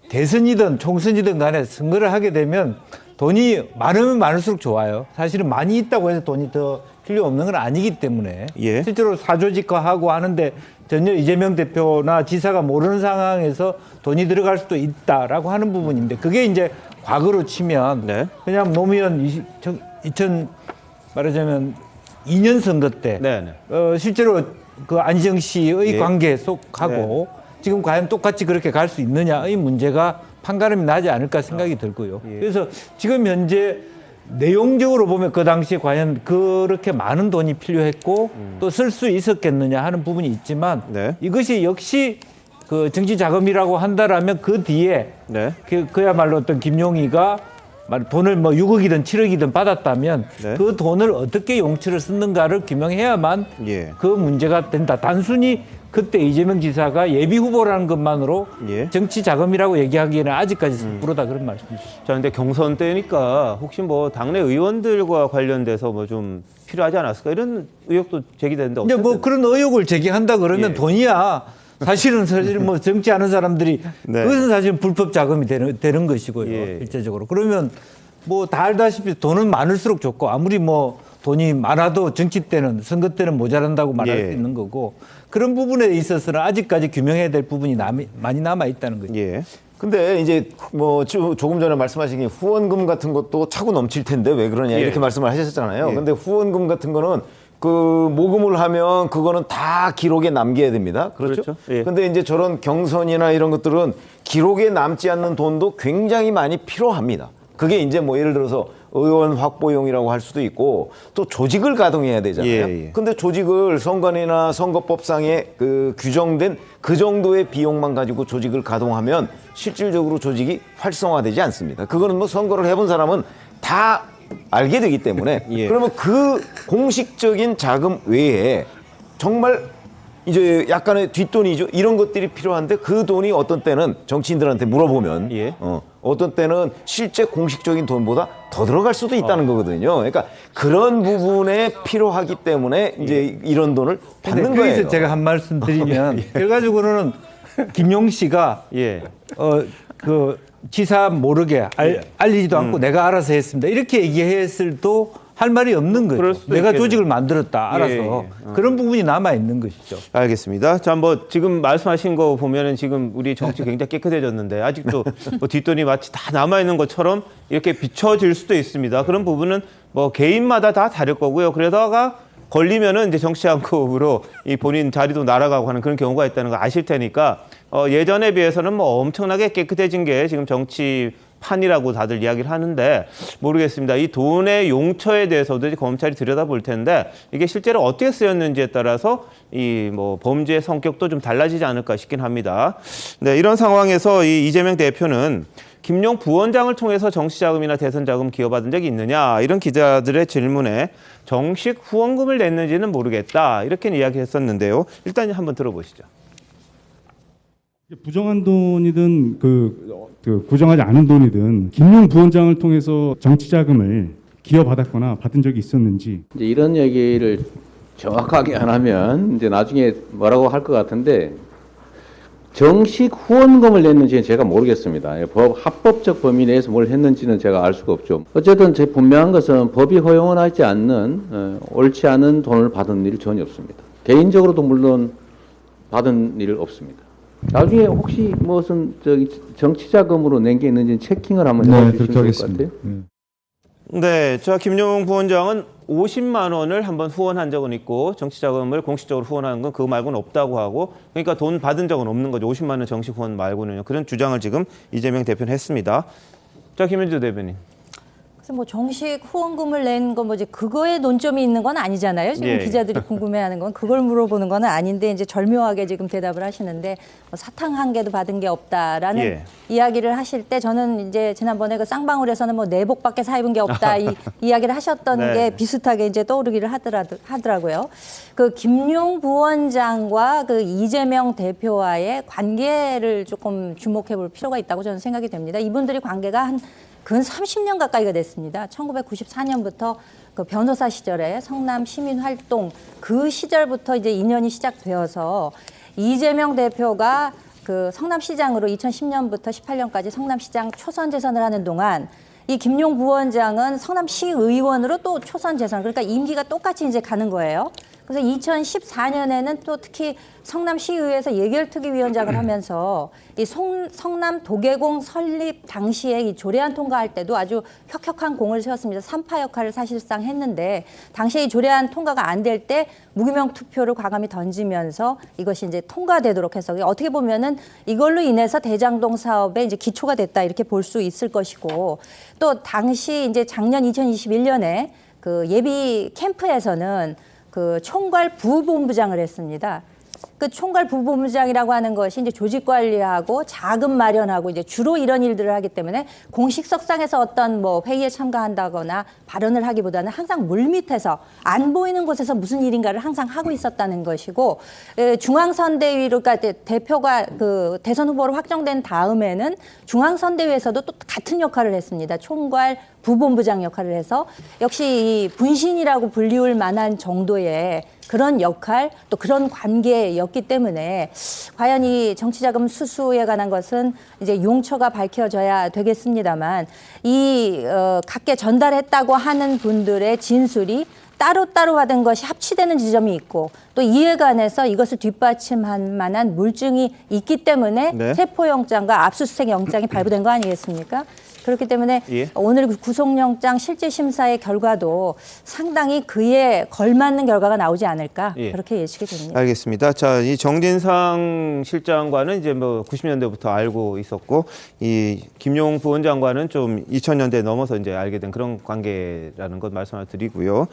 대선이든 총선이든 간에 선거를 하게 되면 돈이 많으면 많을수록 좋아요. 사실은 많이 있다고 해서 돈이 더 필요 없는 건 아니기 때문에 예. 실제로 사조직화하고 하는데 전혀 이재명 대표나 지사가 모르는 상황에서 돈이 들어갈 수도 있다라고 하는 부분인데 그게 이제 과거로 치면 네. 그냥 노무현 2000 말하자면 2년 선거 때 네네. 실제로 그 안희정 씨의 예. 관계에 속하고 지금 과연 똑같이 그렇게 갈 수 있느냐의 문제가 판가름이 나지 않을까 생각이 들고요. 예. 그래서 지금 현재 내용적으로 보면 그 당시에 과연 그렇게 많은 돈이 필요했고 또 쓸 수 있었겠느냐 하는 부분이 있지만 네. 이것이 역시 그 정치 자금이라고 한다라면 그 뒤에 네. 그야말로 어떤 김용희가 돈을 뭐 6억이든 7억이든 받았다면 네. 그 돈을 어떻게 용처를 썼는가를 규명해야만 예. 그 문제가 된다. 단순히 그때 이재명 지사가 예비 후보라는 것만으로 예. 정치 자금이라고 얘기하기에는 아직까지 섣부르다 그런 말씀이죠. 자, 근데 경선 때니까 혹시 뭐 당내 의원들과 관련돼서 뭐 좀 필요하지 않았을까 이런 의혹도 제기되는데 이제 뭐 어쨌든 그런 의혹을 제기한다 그러면 예. 돈이야. 사실 뭐 정치 않은 사람들이 네. 그것은 사실 불법 자금이 되는 것이고요. 예. 실제적으로. 그러면 뭐 다 알다시피 돈은 많을수록 좋고 아무리 뭐 돈이 많아도 정치 때는 선거 때는 모자란다고 말할 예. 수 있는 거고 그런 부분에 있어서는 아직까지 규명해야 될 부분이 많이 남아 있다는 거죠. 예. 근데 이제 뭐 조금 전에 말씀하신 게 후원금 같은 것도 차고 넘칠 텐데 왜 그러냐 예. 이렇게 말씀을 하셨잖아요. 예. 근데 후원금 같은 거는 그 모금을 하면 그거는 다 기록에 남겨야 됩니다. 그렇죠? 그렇죠. 예. 근데 이제 저런 경선이나 이런 것들은 기록에 남지 않는 돈도 굉장히 많이 필요합니다. 그게 이제 뭐 예를 들어서 의원 확보용이라고 할 수도 있고 또 조직을 가동해야 되잖아요. 예, 예. 근데 조직을 선관위나 선거법상에 규정된 그 정도의 비용만 가지고 조직을 가동하면 실질적으로 조직이 활성화되지 않습니다. 그거는 뭐 선거를 해본 사람은 다 알게 되기 때문에 예. 그러면 그 공식적인 자금 외에 정말 이제 약간의 뒷돈이죠. 이런 것들이 필요한데 그 돈이 어떤 때는 정치인들한테 물어보면 예. 어떤 때는 실제 공식적인 돈보다 더 들어갈 수도 있다는 거거든요. 그러니까 그런 부분에 필요하기 때문에 이제 이런 돈을 받는 근데 거예요. 거기서 제가 한 말씀 드리면 결과적으로는 김용 씨가 예. 그 지사 모르게 알리지도 않고 내가 알아서 했습니다. 이렇게 얘기했을도 할 말이 없는 그럴 거죠. 수도 내가 있겠네요. 조직을 만들었다 알아서 예. 그런 부분이 남아 있는 것이죠. 알겠습니다. 자, 뭐 지금 말씀하신 거 보면은 지금 우리 정치 굉장히 깨끗해졌는데 아직도 뭐 뒷돈이 마치 다 남아 있는 것처럼 이렇게 비춰질 수도 있습니다. 그런 부분은 뭐 개인마다 다 다를 거고요. 그러다가 걸리면은 이제 정치안급으로 이 본인 자리도 날아가고 하는 그런 경우가 있다는 거 아실 테니까 예전에 비해서는 뭐 엄청나게 깨끗해진 게 지금 정치판이라고 다들 이야기를 하는데 모르겠습니다. 이 돈의 용처에 대해서도 이제 검찰이 들여다볼 텐데 이게 실제로 어떻게 쓰였는지에 따라서 이 뭐 범죄의 성격도 좀 달라지지 않을까 싶긴 합니다. 네, 이런 상황에서 이 이재명 대표는 김용 부원장을 통해서 정치자금이나 대선자금 기여받은 적이 있느냐 이런 기자들의 질문에 정식 후원금을 냈는지는 모르겠다 이렇게 이야기했었는데요. 일단 한번 들어보시죠. 부정한 돈이든 부정하지 않은 돈이든 김용 부원장을 통해서 정치자금을 기여받았거나 받은 적이 있었는지 이제 이런 얘기를 정확하게 안 하면 이제 나중에 뭐라고 할 것 같은데 정식 후원금을 냈는지는 제가 모르겠습니다. 합법적 범위 내에서 뭘 했는지는 제가 알 수가 없죠. 어쨌든 제 분명한 것은 법이 허용을 하지 않는 옳지 않은 돈을 받은 일이 전혀 없습니다. 개인적으로도 물론 받은 일 없습니다. 나중에 혹시 무슨 정치자금으로 낸 게 있는지 체킹을 한번 해주시면 될 것 같아요. 네, 저 김용 부원장은 50만 원을 한번 후원한 적은 있고 정치자금을 공식적으로 후원하는 건 그거 말고는 없다고 하고 그러니까 돈 받은 적은 없는 거죠. 50만 원 정식 후원 말고는요. 그런 주장을 지금 이재명 대표는 했습니다. 자, 김현주 대변인. 그래서 뭐 정식 후원금을 낸 거 뭐지 그거에 논점이 있는 건 아니잖아요. 지금 예. 기자들이 궁금해하는 건 그걸 물어보는 건 아닌데 이제 절묘하게 지금 대답을 하시는데 뭐 사탕 한 개도 받은 게 없다라는 예. 이야기를 하실 때 저는 이제 지난번에 그 쌍방울에서는 뭐 내복밖에 사입은 게 없다 이 이야기를 하셨던 네. 게 비슷하게 이제 떠오르기를 하더라고요. 그 김용 부원장과 그 이재명 대표와의 관계를 조금 주목해 볼 필요가 있다고 저는 생각이 됩니다. 이분들이 관계가 한 근 30년 가까이가 됐습니다. 1994년부터 그 변호사 시절에 성남 시민 활동 그 시절부터 이제 인연이 시작되어서 이재명 대표가 그 성남시장으로 2010년부터 18년까지 성남시장 초선 재선을 하는 동안 이 김용 부원장은 성남시의원으로 또 초선 재선 그러니까 임기가 똑같이 이제 가는 거예요. 그래서 2014년에는 또 특히 성남시의회에서 예결특위위원장을 하면서 이 성남 도계공 설립 당시에 이 조례안 통과할 때도 아주 혁혁한 공을 세웠습니다. 3파 역할을 사실상 했는데 당시에 이 조례안 통과가 안 될 때 무기명 투표를 과감히 던지면서 이것이 이제 통과되도록 해서 어떻게 보면은 이걸로 인해서 대장동 사업에 이제 기초가 됐다 이렇게 볼 수 있을 것이고 또 당시 이제 작년 2021년에 그 예비 캠프에서는 그 총괄 부본부장을 했습니다. 그 총괄 부본부장이라고 하는 것이 이제 조직 관리하고 자금 마련하고 이제 주로 이런 일들을 하기 때문에 공식석상에서 어떤 뭐 회의에 참가한다거나 발언을 하기보다는 항상 물밑에서 안 보이는 곳에서 무슨 일인가를 항상 하고 있었다는 것이고 중앙선대위로 그러니까 대표가 그 대선 후보로 확정된 다음에는 중앙선대위에서도 또 같은 역할을 했습니다. 총괄 부본부장 역할을 해서 역시 이 분신이라고 불리울 만한 정도의 그런 역할 또 그런 관계였기 때문에 과연 이 정치자금 수수에 관한 것은 이제 용처가 밝혀져야 되겠습니다만 이 각계 전달했다고 하는 분들의 진술이 따로따로 받은 것이 합치되는 지점이 있고 또 이에 관해서 이것을 뒷받침할 만한 물증이 있기 때문에 네. 체포영장과 압수수색 영장이 발부된 거 아니겠습니까? 그렇기 때문에 예. 오늘 구속영장 실질 심사의 결과도 상당히 그에 걸맞는 결과가 나오지 않을까 예. 그렇게 예측이 됩니다. 알겠습니다. 자, 이 정진상 실장과는 이제 뭐 90년대부터 알고 있었고, 이 김용 부원장과는 좀 2000년대 넘어서 이제 알게 된 그런 관계라는 것 말씀을 드리고요.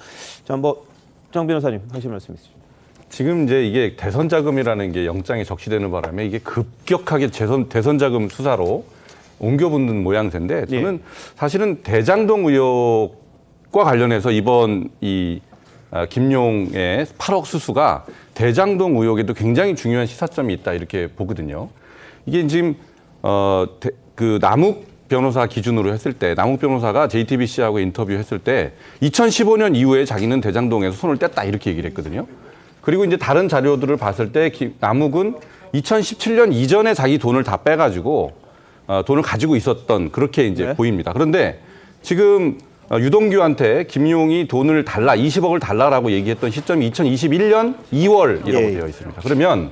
자, 뭐 정 변호사님 하실 말씀 있으시죠? 지금 이제 이게 대선 자금이라는 게 영장에 적시되는 바람에 이게 급격하게 대선 자금 수사로 옮겨붙는 모양새인데 저는 사실은 대장동 의혹과 관련해서 이번 이 김용의 8억 수수가 대장동 의혹에도 굉장히 중요한 시사점이 있다 이렇게 보거든요. 이게 지금 그 남욱 변호사 기준으로 했을 때 남욱 변호사가 JTBC하고 인터뷰했을 때 2015년 이후에 자기는 대장동에서 손을 뗐다 이렇게 얘기를 했거든요. 그리고 이제 다른 자료들을 봤을 때 남욱은 2017년 이전에 자기 돈을 다 빼가지고 돈을 가지고 있었던 그렇게 이제 보입니다. 그런데 지금 유동규한테 김용이 돈을 달라 20억을 달라라고 얘기했던 시점이 2021년 2월이라고 되어 있습니다. 그러면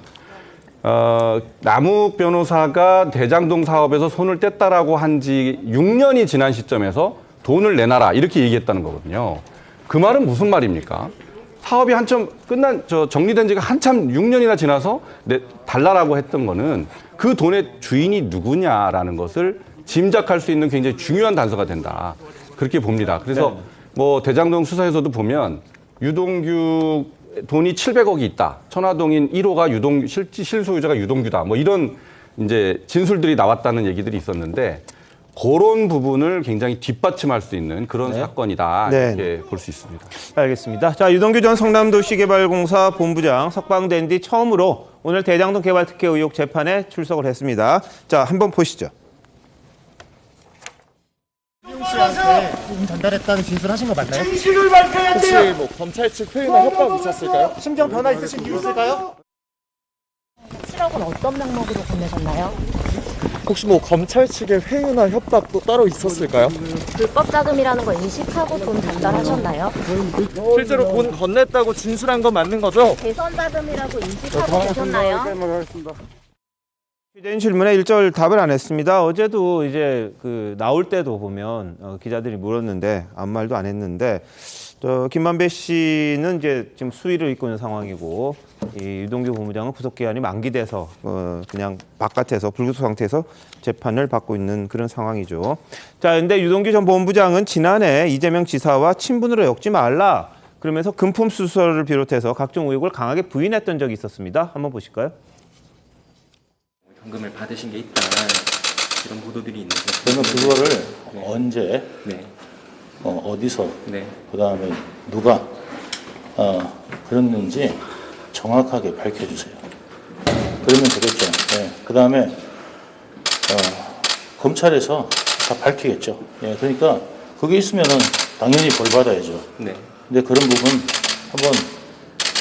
남욱 변호사가 대장동 사업에서 손을 뗐다라고 한 지 6년이 지난 시점에서 돈을 내놔라 이렇게 얘기했다는 거거든요. 그 말은 무슨 말입니까? 사업이 한참 정리된 지가 한참 6년이나 지나서 달라라고 했던 거는 그 돈의 주인이 누구냐라는 것을 짐작할 수 있는 굉장히 중요한 단서가 된다. 그렇게 봅니다. 그래서 뭐 대장동 수사에서도 보면 유동규 돈이 700억이 있다. 천화동인 1호가 실소유자가 유동규다. 뭐 이런 이제 진술들이 나왔다는 얘기들이 있었는데 그런 부분을 굉장히 뒷받침할 수 있는 그런 사건이다. 이렇게 볼 수 있습니다. 알겠습니다. 자, 유동규 전 성남도시개발공사 본부장 석방된 뒤 처음으로 오늘 대장동 개발 특혜 의혹 재판에 출석을 했습니다. 자, 한번 보시죠. 씨한테 돈 전달했다는 진술하신 거 맞나요? 진실을 밝혀야 돼요. 혹시 뭐 검찰 측 회유나 협박 있었을까요? 심경 변화 있으신 이유 있을까요? 7억은 어떤 명목으로 건네셨나요? 혹시 뭐 검찰 측의 회유나 협박도 따로 있었을까요? 불법 자금이라는 걸 인식하고 돈 전달하셨나요? 실제로 돈 건넸다고 진술한 건 맞는 거죠? 대선 자금이라고 인식하고 계셨나요? 취재인 질문에 일절 답을 안 했습니다. 어제도 이제 나올 때도 보면 기자들이 물었는데 아무 말도 안 했는데 김만배 씨는 이제 지금 수위를 잇고 있는 상황이고 이 유동규 본부장은 구속 기한이 만기돼서 그냥 바깥에서 불구속 상태에서 재판을 받고 있는 그런 상황이죠. 자, 근데 유동규 전 본부장은 지난해 이재명 지사와 친분으로 엮지 말라 그러면서 금품 수수를 비롯해서 각종 의혹을 강하게 부인했던 적이 있었습니다. 한번 보실까요? 현금을 받으신 게 있다 이런 보도들이 있는데 그러면 그거를 언제 어디서 그다음에 누가 그랬는지 정확하게 밝혀주세요. 그러면 되겠죠. 그다음에 검찰에서 다 밝히겠죠. 그러니까 그게 있으면은 당연히 벌 받아야죠. 근데 그런 부분 한번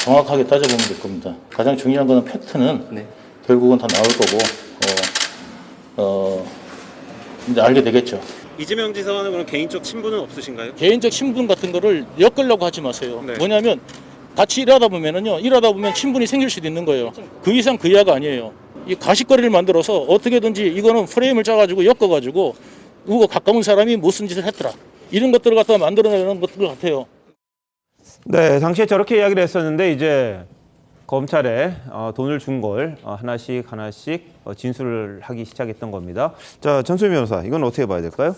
정확하게 따져보면 될 겁니다. 가장 중요한 거는 팩트는 결국은 다 나올 거고 이제 알게 되겠죠. 이재명 지사와는 그럼 개인적 친분은 없으신가요? 개인적 친분 같은 거를 엮으려고 하지 마세요. 뭐냐면 같이 일하다 보면 친분이 생길 수도 있는 거예요. 그 이상 그 이하가 아니에요. 이 가십거리를 만들어서 어떻게든지 이거는 프레임을 짜가지고 엮어가지고 누구 가까운 사람이 무슨 짓을 했더라. 이런 것들을 갖다가 만들어내는 것들 같아요. 네, 당시에 저렇게 이야기를 했었는데 이제 검찰에 돈을 준 걸 하나씩 진술을 하기 시작했던 겁니다. 자, 전수미 변호사, 이건 어떻게 봐야 될까요?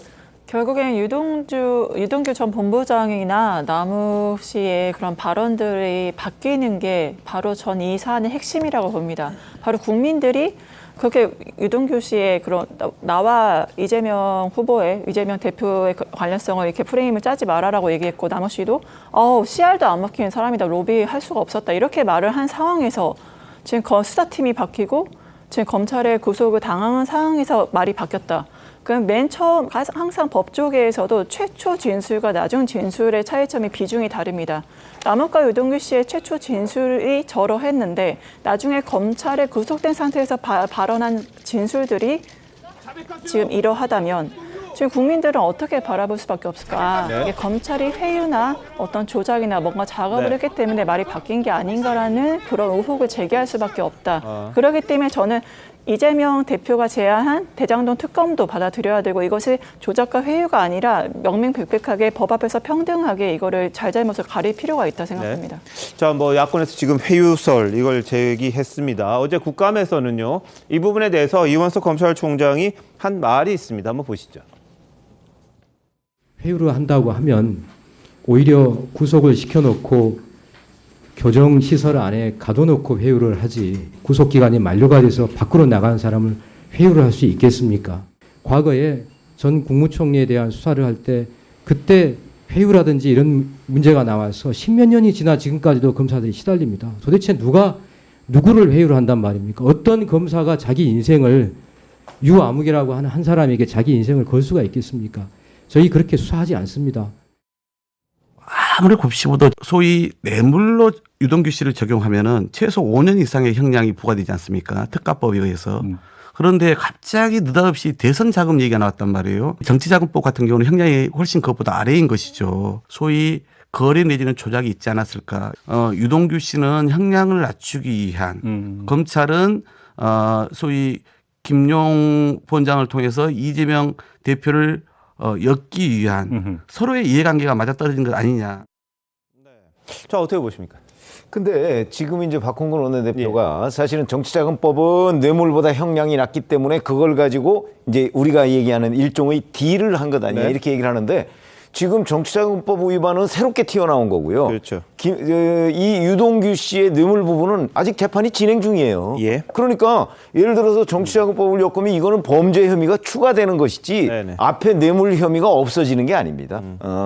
결국엔 유동규 전 본부장이나 남욱 씨의 그런 발언들이 바뀌는 게 바로 전 이 사안의 핵심이라고 봅니다. 바로 국민들이 그렇게 유동규 씨의 그런 나와 이재명 대표의 관련성을 이렇게 프레임을 짜지 말아라고 얘기했고 남욱 씨도 CR도 안 먹히는 사람이다. 로비할 수가 없었다. 이렇게 말을 한 상황에서 지금 수사팀이 바뀌고 지금 검찰의 구속을 당하는 상황에서 말이 바뀌었다. 그럼 맨 처음 항상 법조계에서도 최초 진술과 나중 진술의 차이점이 비중이 다릅니다. 남욱과 유동규 씨의 최초 진술이 저러했는데 나중에 검찰에 구속된 상태에서 발언한 진술들이 지금 이러하다면 지금 지금 국민들은 어떻게 바라볼 수밖에 없을까? 네. 이게 검찰이 회유나 어떤 조작이나 뭔가 작업을 네. 했기 때문에 말이 바뀐 게 아닌가라는 그런 의혹을 제기할 수밖에 없다. 그렇기 때문에 저는 이재명 대표가 제안한 대장동 특검도 받아들여야 되고 이것이 조작과 회유가 아니라 명명백백하게 법 앞에서 평등하게 이거를 잘잘못을 가릴 필요가 있다 생각합니다. 자, 뭐 야권에서 지금 회유설 이걸 제기했습니다. 어제 국감에서는요. 이 부분에 대해서 이원석 검찰총장이 한 말이 있습니다. 한번 보시죠. 회유를 한다고 하면 오히려 구속을 시켜놓고 교정시설 안에 가둬놓고 회유를 하지 구속기간이 만료가 돼서 밖으로 나간 사람을 회유를 할 수 있겠습니까? 과거에 전 국무총리에 대한 수사를 할 때 그때 회유라든지 이런 문제가 나와서 십몇 년이 지나 지금까지도 검사들이 시달립니다. 도대체 누가 누구를 회유를 한단 말입니까? 어떤 검사가 자기 인생을 유아무개라고 하는 한 사람에게 자기 인생을 걸 수가 있겠습니까? 저희 그렇게 수사하지 않습니다. 아무리 곱씹어도 소위 뇌물로 유동규 씨를 적용하면은 최소 5년 이상의 형량이 부과되지 않습니까? 특가법에 의해서. 그런데 갑자기 느닷없이 대선 자금 얘기가 나왔단 말이에요. 정치자금법 같은 경우는 형량이 훨씬 그것보다 아래인 것이죠. 소위 거래 내지는 조작이 있지 않았을까. 유동규 씨는 형량을 낮추기 위한 검찰은 소위 김용 부원장을 통해서 이재명 대표를 엮기 위한 서로의 이해관계가 맞아떨어진 것 아니냐. 자, 어떻게 보십니까? 근데 지금 이제 박홍근 원내대표가 사실은 정치자금법은 뇌물보다 형량이 낮기 때문에 그걸 가지고 이제 우리가 얘기하는 일종의 딜을 한 것 아니냐 이렇게 얘기를 하는데 지금 정치자금법 위반은 새롭게 튀어나온 거고요. 그렇죠. 이 유동규 씨의 뇌물 부분은 아직 재판이 진행 중이에요. 그러니까 예를 들어서 정치자금법을 엮으면 이거는 범죄 혐의가 추가되는 것이지 앞에 뇌물 혐의가 없어지는 게 아닙니다.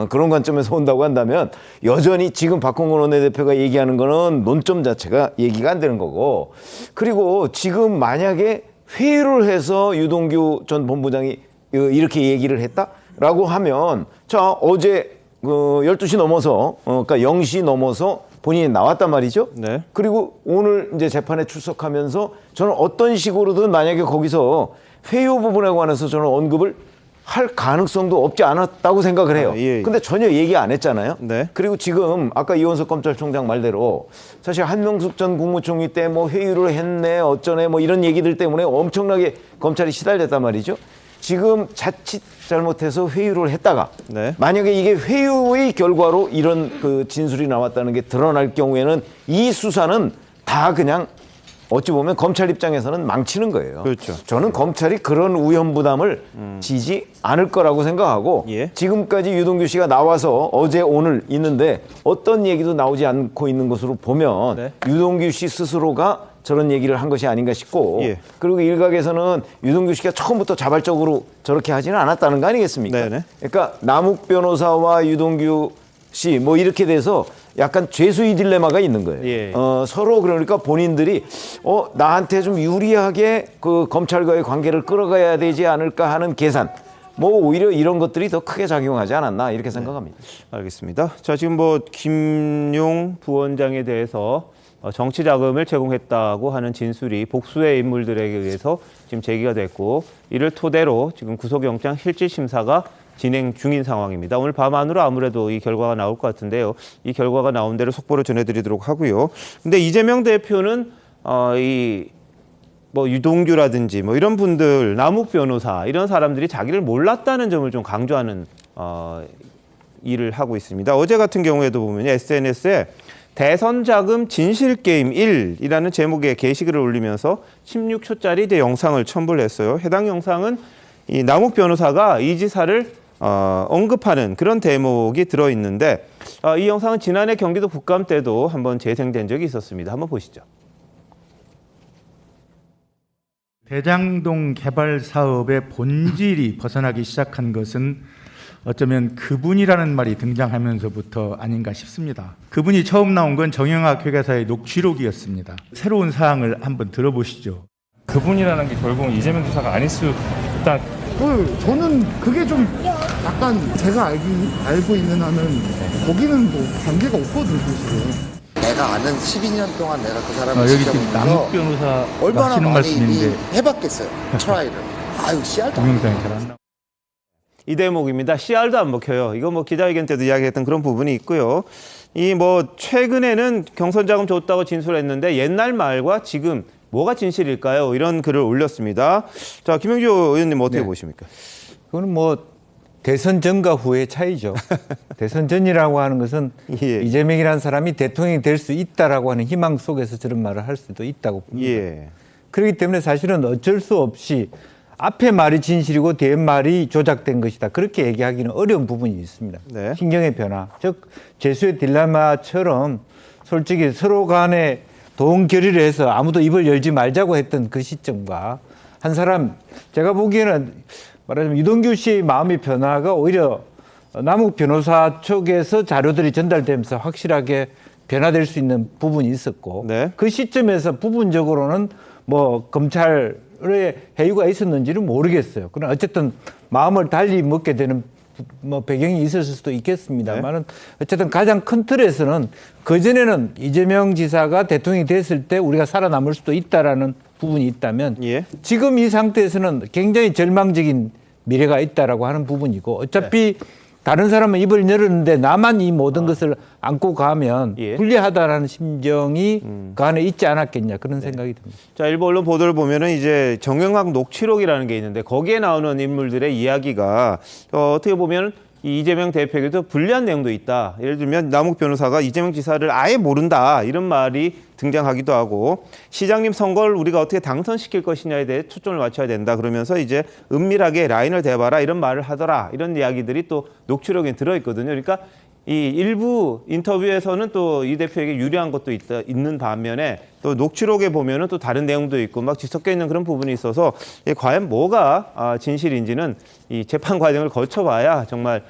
그런 관점에서 본다고 한다면 여전히 지금 박홍근 원내대표가 얘기하는 거는 논점 자체가 얘기가 안 되는 거고 그리고 지금 만약에 회유를 해서 유동규 전 본부장이 이렇게 얘기를 했다라고 하면 자 어제 12시 넘어서 그러니까 0시 넘어서 본인이 나왔단 말이죠. 그리고 오늘 이제 재판에 출석하면서 저는 어떤 식으로든 만약에 거기서 회유 부분에 관해서 저는 언급을 할 가능성도 없지 않았다고 생각을 해요. 근데 전혀 얘기 안 했잖아요. 그리고 지금 아까 이원석 검찰총장 말대로 사실 한명숙 전 국무총리 때 뭐 회유를 했네 어쩌네 뭐 이런 얘기들 때문에 엄청나게 검찰이 시달렸단 말이죠. 지금 자칫 잘못해서 회유를 했다가 만약에 이게 회유의 결과로 이런 그 진술이 나왔다는 게 드러날 경우에는 이 수사는 다 그냥 어찌 보면 검찰 입장에서는 망치는 거예요. 그렇죠. 저는 검찰이 그런 위험 부담을 지지 않을 거라고 생각하고 지금까지 유동규 씨가 나와서 어제 오늘 있는데 어떤 얘기도 나오지 않고 있는 것으로 보면 유동규 씨 스스로가 저런 얘기를 한 것이 아닌가 싶고 그리고 일각에서는 유동규 씨가 처음부터 자발적으로 저렇게 하지는 않았다는 거 아니겠습니까? 그러니까 남욱 변호사와 유동규 씨 뭐 이렇게 돼서 약간 죄수의 딜레마가 있는 거예요. 서로 그러니까 본인들이 나한테 좀 유리하게 그 검찰과의 관계를 끌어가야 되지 않을까 하는 계산. 뭐 오히려 이런 것들이 더 크게 작용하지 않았나 이렇게 생각합니다. 알겠습니다. 자, 지금 뭐 김용 부원장에 대해서 정치 자금을 제공했다고 하는 진술이 복수의 인물들에게 의해서 지금 제기가 됐고 이를 토대로 지금 구속영장 실질 심사가 진행 중인 상황입니다. 오늘 밤 안으로 아무래도 이 결과가 나올 것 같은데요. 이 결과가 나온 대로 속보를 전해드리도록 하고요. 근데 이재명 대표는 뭐 유동규라든지 뭐 이런 분들, 남욱 변호사 이런 사람들이 자기를 몰랐다는 점을 좀 강조하는 일을 하고 있습니다. 어제 같은 경우에도 보면 SNS에 대선 자금 진실 게임 1이라는 제목의 게시글을 올리면서 16초짜리 이제 영상을 첨부를 했어요. 해당 영상은 이 남욱 변호사가 이 지사를 언급하는 그런 대목이 들어있는데 이 영상은 지난해 경기도 국감 때도 한번 재생된 적이 있었습니다. 한번 보시죠. 대장동 개발 사업의 본질이 벗어나기 시작한 것은 어쩌면 그분이라는 말이 등장하면서부터 아닌가 싶습니다. 그분이 처음 나온 건 정영학 회계사의 녹취록이었습니다. 새로운 사항을 한번 들어보시죠. 그분이라는 게 결국은 이재명 지사가 아닐 수 있다. 저는 그게 좀 약간 제가 알고 있는 한은 거기는 뭐 관계가 없거든요, 사실은. 내가 아는 12년 동안 내가 그 사람을 여기 지켜보면서 지금 남욱 변호사 얼마나 하시는 많이 말씀인데 해봤겠어요. 트라이를. 아유 씨알도 안 동영상이 잘 안 나와. 이 대목입니다. CR도 안 먹혀요. 이거 뭐 기자회견 때도 이야기했던 그런 부분이 있고요. 이 뭐 최근에는 경선 자금 줬다고 진술했는데 옛날 말과 지금 뭐가 진실일까요? 이런 글을 올렸습니다. 자, 김영주 의원님 어떻게 보십니까? 그거는 뭐 대선 전과 후의 차이죠. 대선 전이라고 하는 것은 이재명이라는 사람이 대통령이 될 수 있다라고 하는 희망 속에서 저런 말을 할 수도 있다고 봅니다. 그렇기 때문에 사실은 어쩔 수 없이 앞에 말이 진실이고 뒤에 말이 조작된 것이다. 그렇게 얘기하기는 어려운 부분이 있습니다. 신경의 변화, 즉 죄수의 딜레마처럼 솔직히 서로 간에 동결의를 해서 아무도 입을 열지 말자고 했던 그 시점과 한 사람, 제가 보기에는 말하자면 유동규 씨의 마음의 변화가 오히려 남욱 변호사 쪽에서 자료들이 전달되면서 확실하게 변화될 수 있는 부분이 있었고 그 시점에서 부분적으로는 뭐 검찰의 해유가 있었는지는 모르겠어요. 그러나 어쨌든 마음을 달리 먹게 되는 뭐 배경이 있었을 수도 있겠습니다만은 어쨌든 가장 큰 틀에서는 그전에는 이재명 지사가 대통령이 됐을 때 우리가 살아남을 수도 있다라는 부분이 있다면 지금 이 상태에서는 굉장히 절망적인 미래가 있다라고 하는 부분이고 어차피 다른 사람은 입을 열었는데 나만 이 모든 것을 안고 가면 불리하다라는 심정이 그 안에 있지 않았겠냐 그런 생각이 듭니다. 자, 일부 언론 보도를 보면은 이제 정영학 녹취록이라는 게 있는데 거기에 나오는 인물들의 이야기가 어떻게 보면 이 이재명 대표에게도 불리한 내용도 있다. 예를 들면 남욱 변호사가 이재명 지사를 아예 모른다 이런 말이 등장하기도 하고 시장님 선거를 우리가 어떻게 당선시킬 것이냐에 대해 초점을 맞춰야 된다 그러면서 이제 은밀하게 라인을 대봐라 이런 말을 하더라 이런 이야기들이 또 녹취록에 들어있거든요. 그러니까 이 일부 인터뷰에서는 또 이 대표에게 유리한 것도 있는 반면에 또 녹취록에 보면은 또 다른 내용도 있고 막 뒤섞여 있는 그런 부분이 있어서 과연 뭐가 진실인지는 이 재판 과정을 거쳐봐야 정말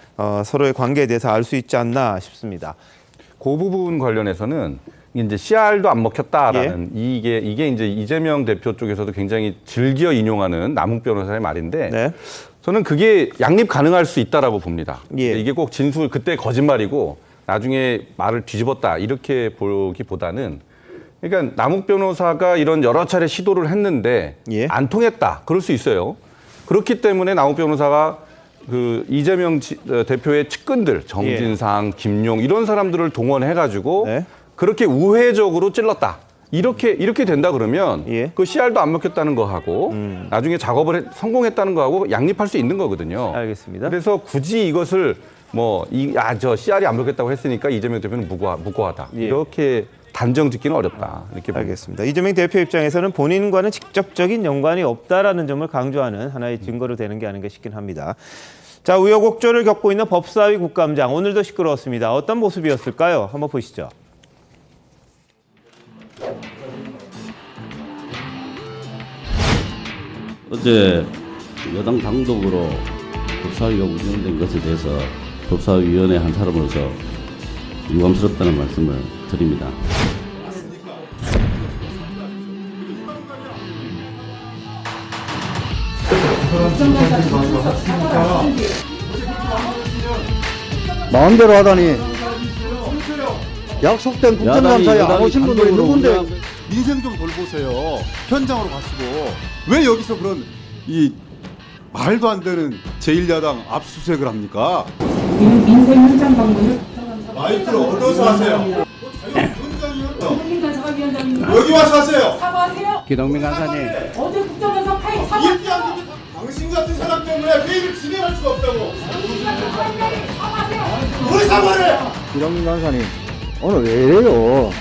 서로의 관계에 대해서 알 수 있지 않나 싶습니다. 그 부분 관련해서는 이제 CR도 안 먹혔다라는 이게 이제 이재명 대표 쪽에서도 굉장히 즐겨 인용하는 남욱 변호사의 말인데 저는 그게 양립 가능할 수 있다라고 봅니다. 이게 꼭 진술 그때 거짓말이고 나중에 말을 뒤집었다 이렇게 보기보다는 그러니까 남욱 변호사가 이런 여러 차례 시도를 했는데 안 통했다 그럴 수 있어요. 그렇기 때문에 남욱 변호사가 그 이재명 대표의 측근들 정진상, 김용 이런 사람들을 동원해가지고 그렇게 우회적으로 찔렀다. 이렇게 된다 그러면 그 CR도 안 먹혔다는 거하고 나중에 작업을 성공했다는 거하고 양립할 수 있는 거거든요. 알겠습니다. 그래서 굳이 이것을 저 CR이 안 먹혔다고 했으니까 이재명 대표는 무고하다. 이렇게 단정 짓기는 어렵다. 이렇게 알겠습니다. 이재명 대표 입장에서는 본인과는 직접적인 연관이 없다라는 점을 강조하는 하나의 증거로 되는 게 아닌가 싶긴 합니다. 자, 우여곡절을 겪고 있는 법사위 국감장 오늘도 시끄러웠습니다. 어떤 모습이었을까요? 한번 보시죠. 어제 여당 단독으로 법사위가 운영된 것에 대해서 법사위원회 한 사람으로서 유감스럽다는 말씀을 드립니다. 마음대로 하다니 약속된 국정감사에 안 오신 분들이 누군데 민생 좀 돌보세요. 현장으로 가시고 왜 여기서 그런 이 말도 안 되는 제1야당 압수수색을 합니까? 민생 현장 방문을 마이크를 얻어서 하세요. 사과위원장입니다. 여기 와서 하세요. 사과하세요. 기동민 간사님. 어제 국정감사 파일 사과하세요. 당신 같은 사람 때문에 회의를 진행할 수가 없다고. 당신 같은 사람들이 사과하세요. 뭘 사과를? 기동민 간사님 오늘 왜 이래요?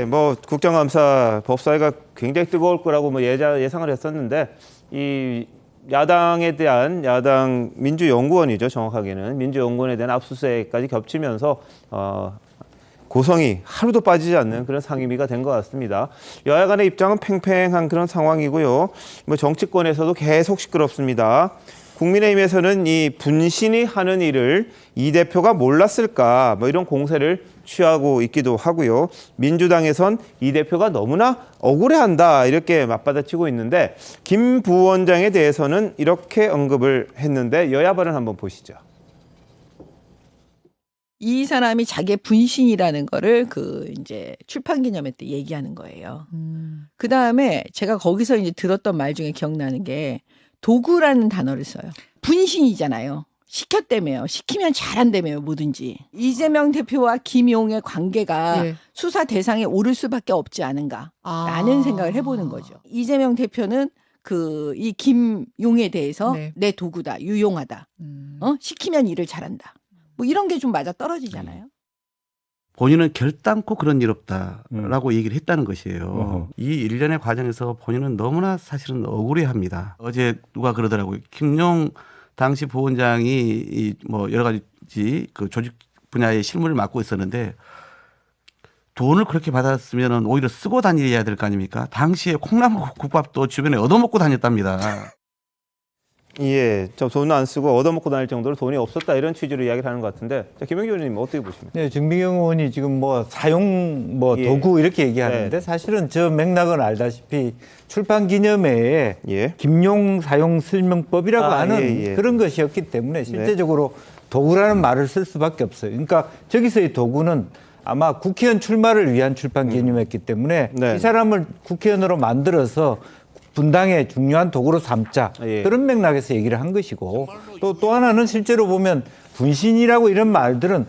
뭐 국정감사 법사위가 굉장히 뜨거울 거라고 뭐 예상을 했었는데 이 야당에 대한 야당 민주연구원이죠. 정확하게는 민주연구원에 대한 압수수색까지 겹치면서 고성이 하루도 빠지지 않는 그런 상임위가 된 것 같습니다. 여야 간의 입장은 팽팽한 그런 상황이고요. 뭐 정치권에서도 계속 시끄럽습니다. 국민의힘에서는 이 분신이 하는 일을 이 대표가 몰랐을까 뭐 이런 공세를 취하고 있기도 하고요. 민주당에선 이 대표가 너무나 억울해한다 이렇게 맞받아치고 있는데 김 부원장에 대해서는 이렇게 언급을 했는데 여야 발언 한번 보시죠. 이 사람이 자기의 분신이라는 거를 그 이제 출판 기념회 때 얘기하는 거예요. 그 다음에 제가 거기서 이제 들었던 말 중에 기억나는 게 도구라는 단어를 써요. 분신이잖아요. 시켰다며요. 시키면 잘한다며요. 뭐든지. 이재명 대표와 김용의 관계가 네. 수사 대상에 오를 수밖에 없지 않은가라는 생각을 해보는 거죠. 이재명 대표는 그 이 김용에 대해서 네. 내 도구다, 유용하다. 시키면 일을 잘한다. 뭐 이런 게 좀 맞아 떨어지잖아요. 본인은 결단코 그런 일 없다라고 얘기를 했다는 것이에요. 이 일련의 과정에서 본인은 너무나 사실은 억울해합니다. 어제 누가 그러더라고요. 김용 당시 부원장이 뭐 여러 가지 그 조직 분야의 실무를 맡고 있었는데 돈을 그렇게 받았으면 오히려 쓰고 다녀야 될 거 아닙니까? 당시에 콩나물 국밥도 주변에 얻어먹고 다녔답니다. 예, 저 돈 안 쓰고 얻어먹고 다닐 정도로 돈이 없었다 이런 취지로 이야기를 하는 것 같은데, 자, 김영기 의원님 어떻게 보십니까? 네, 정미경 의원이 지금 뭐 사용 뭐 예. 도구 이렇게 얘기하는데 네. 사실은 저 맥락은 알다시피 출판 기념회에 예. 김용 사용 설명법이라고 하는 예, 예. 그런 것이었기 때문에 실제적으로 도구라는 말을 쓸 수밖에 없어요. 그러니까 저기서의 도구는 아마 국회의원 출마를 위한 출판 기념회였기 때문에 네. 이 사람을 국회의원으로 만들어서 분당의 중요한 도구로 삼자 예. 그런 맥락에서 얘기를 한 것이고 또 하나는 실제로 보면 분신이라고 이런 말들은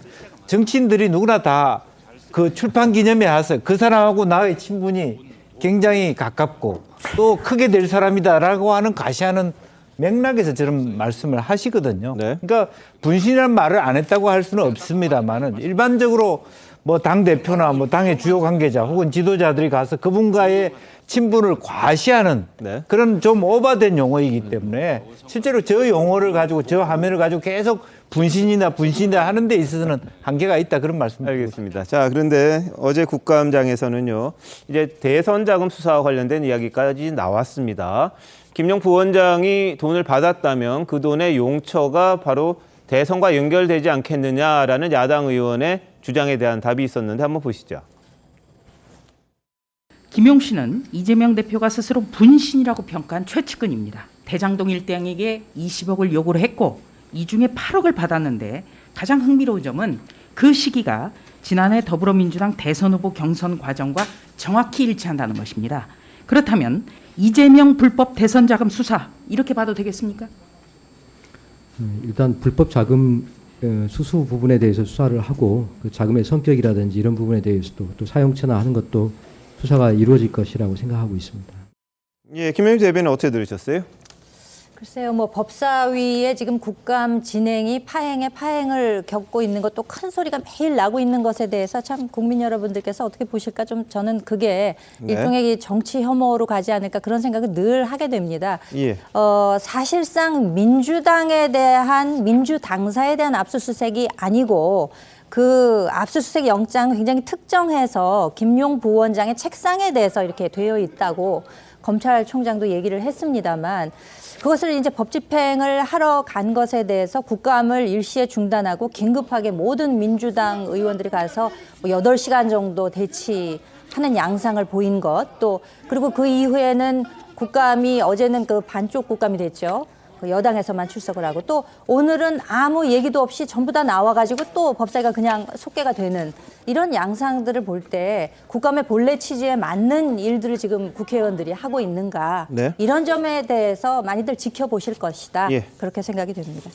정치인들이 누구나 다 그 출판 기념회에 와서 그 사람하고 나의 친분이 굉장히 가깝고 또 크게 될 사람이다라고 하는 가시하는 맥락에서 저런 말씀을 하시거든요. 네. 그러니까 분신이라는 말을 안 했다고 할 수는 없습니다만은 일반적으로 뭐 당 대표나 뭐 당의 주요 관계자 혹은 지도자들이 가서 그분과의 친분을 과시하는 네. 그런 좀 오버된 용어이기 때문에 실제로 저 용어를 가지고 저 화면을 가지고 계속 분신이다 하는 데 있어서는 한계가 있다 그런 말씀. 알겠습니다. 자, 그런데 어제 국감장에서는요, 이제 대선 자금 수사와 관련된 이야기까지 나왔습니다. 김용 부원장이 돈을 받았다면 그 돈의 용처가 바로 대선과 연결되지 않겠느냐라는 야당 의원의 주장에 대한 답이 있었는데 한번 보시죠. 김용 씨는 이재명 대표가 스스로 분신이라고 평가한 최측근입니다. 대장동 일당에게 20억을 요구를 했고 이 중에 8억을 받았는데 가장 흥미로운 점은 그 시기가 지난해 더불어민주당 대선 후보 경선 과정과 정확히 일치한다는 것입니다. 그렇다면 이재명 불법 대선 자금 수사 이렇게 봐도 되겠습니까? 일단 불법 자금 수수 부분에 대해서 수사를 하고 그 자금의 성격이라든지 이런 부분에 대해서도 또 사용처나 하는 것도 수사가 이루어질 것이라고 생각하고 있습니다. 예, 김영희 대변인 어떻게 들으셨어요? 글쎄요, 뭐 법사위에 지금 국감 진행이 파행을 겪고 있는 것도 큰 소리가 매일 나고 있는 것에 대해서 참 국민 여러분들께서 어떻게 보실까 좀 저는 그게 네. 일종의 정치 혐오로 가지 않을까 그런 생각을 늘 하게 됩니다. 예. 사실상 민주당에 대한 민주당사에 대한 압수수색이 아니고 그 압수수색 영장 굉장히 특정해서 김용 부원장의 책상에 대해서 이렇게 되어 있다고 검찰총장도 얘기를 했습니다만 그것을 이제 법 집행을 하러 간 것에 대해서 국감을 일시에 중단하고 긴급하게 모든 민주당 의원들이 가서 뭐 8시간 정도 대치하는 양상을 보인 것 또 그리고 그 이후에는 국감이 어제는 그 반쪽 국감이 됐죠. 여당에서만 출석을 하고 또 오늘은 아무 얘기도 없이 전부 다 나와가지고 또 법사위가 그냥 속개가 되는 이런 양상들을 볼 때 국감의 본래 취지에 맞는 일들을 지금 국회의원들이 하고 있는가 네. 이런 점에 대해서 많이들 지켜보실 것이다. 예. 그렇게 생각이 됩니다.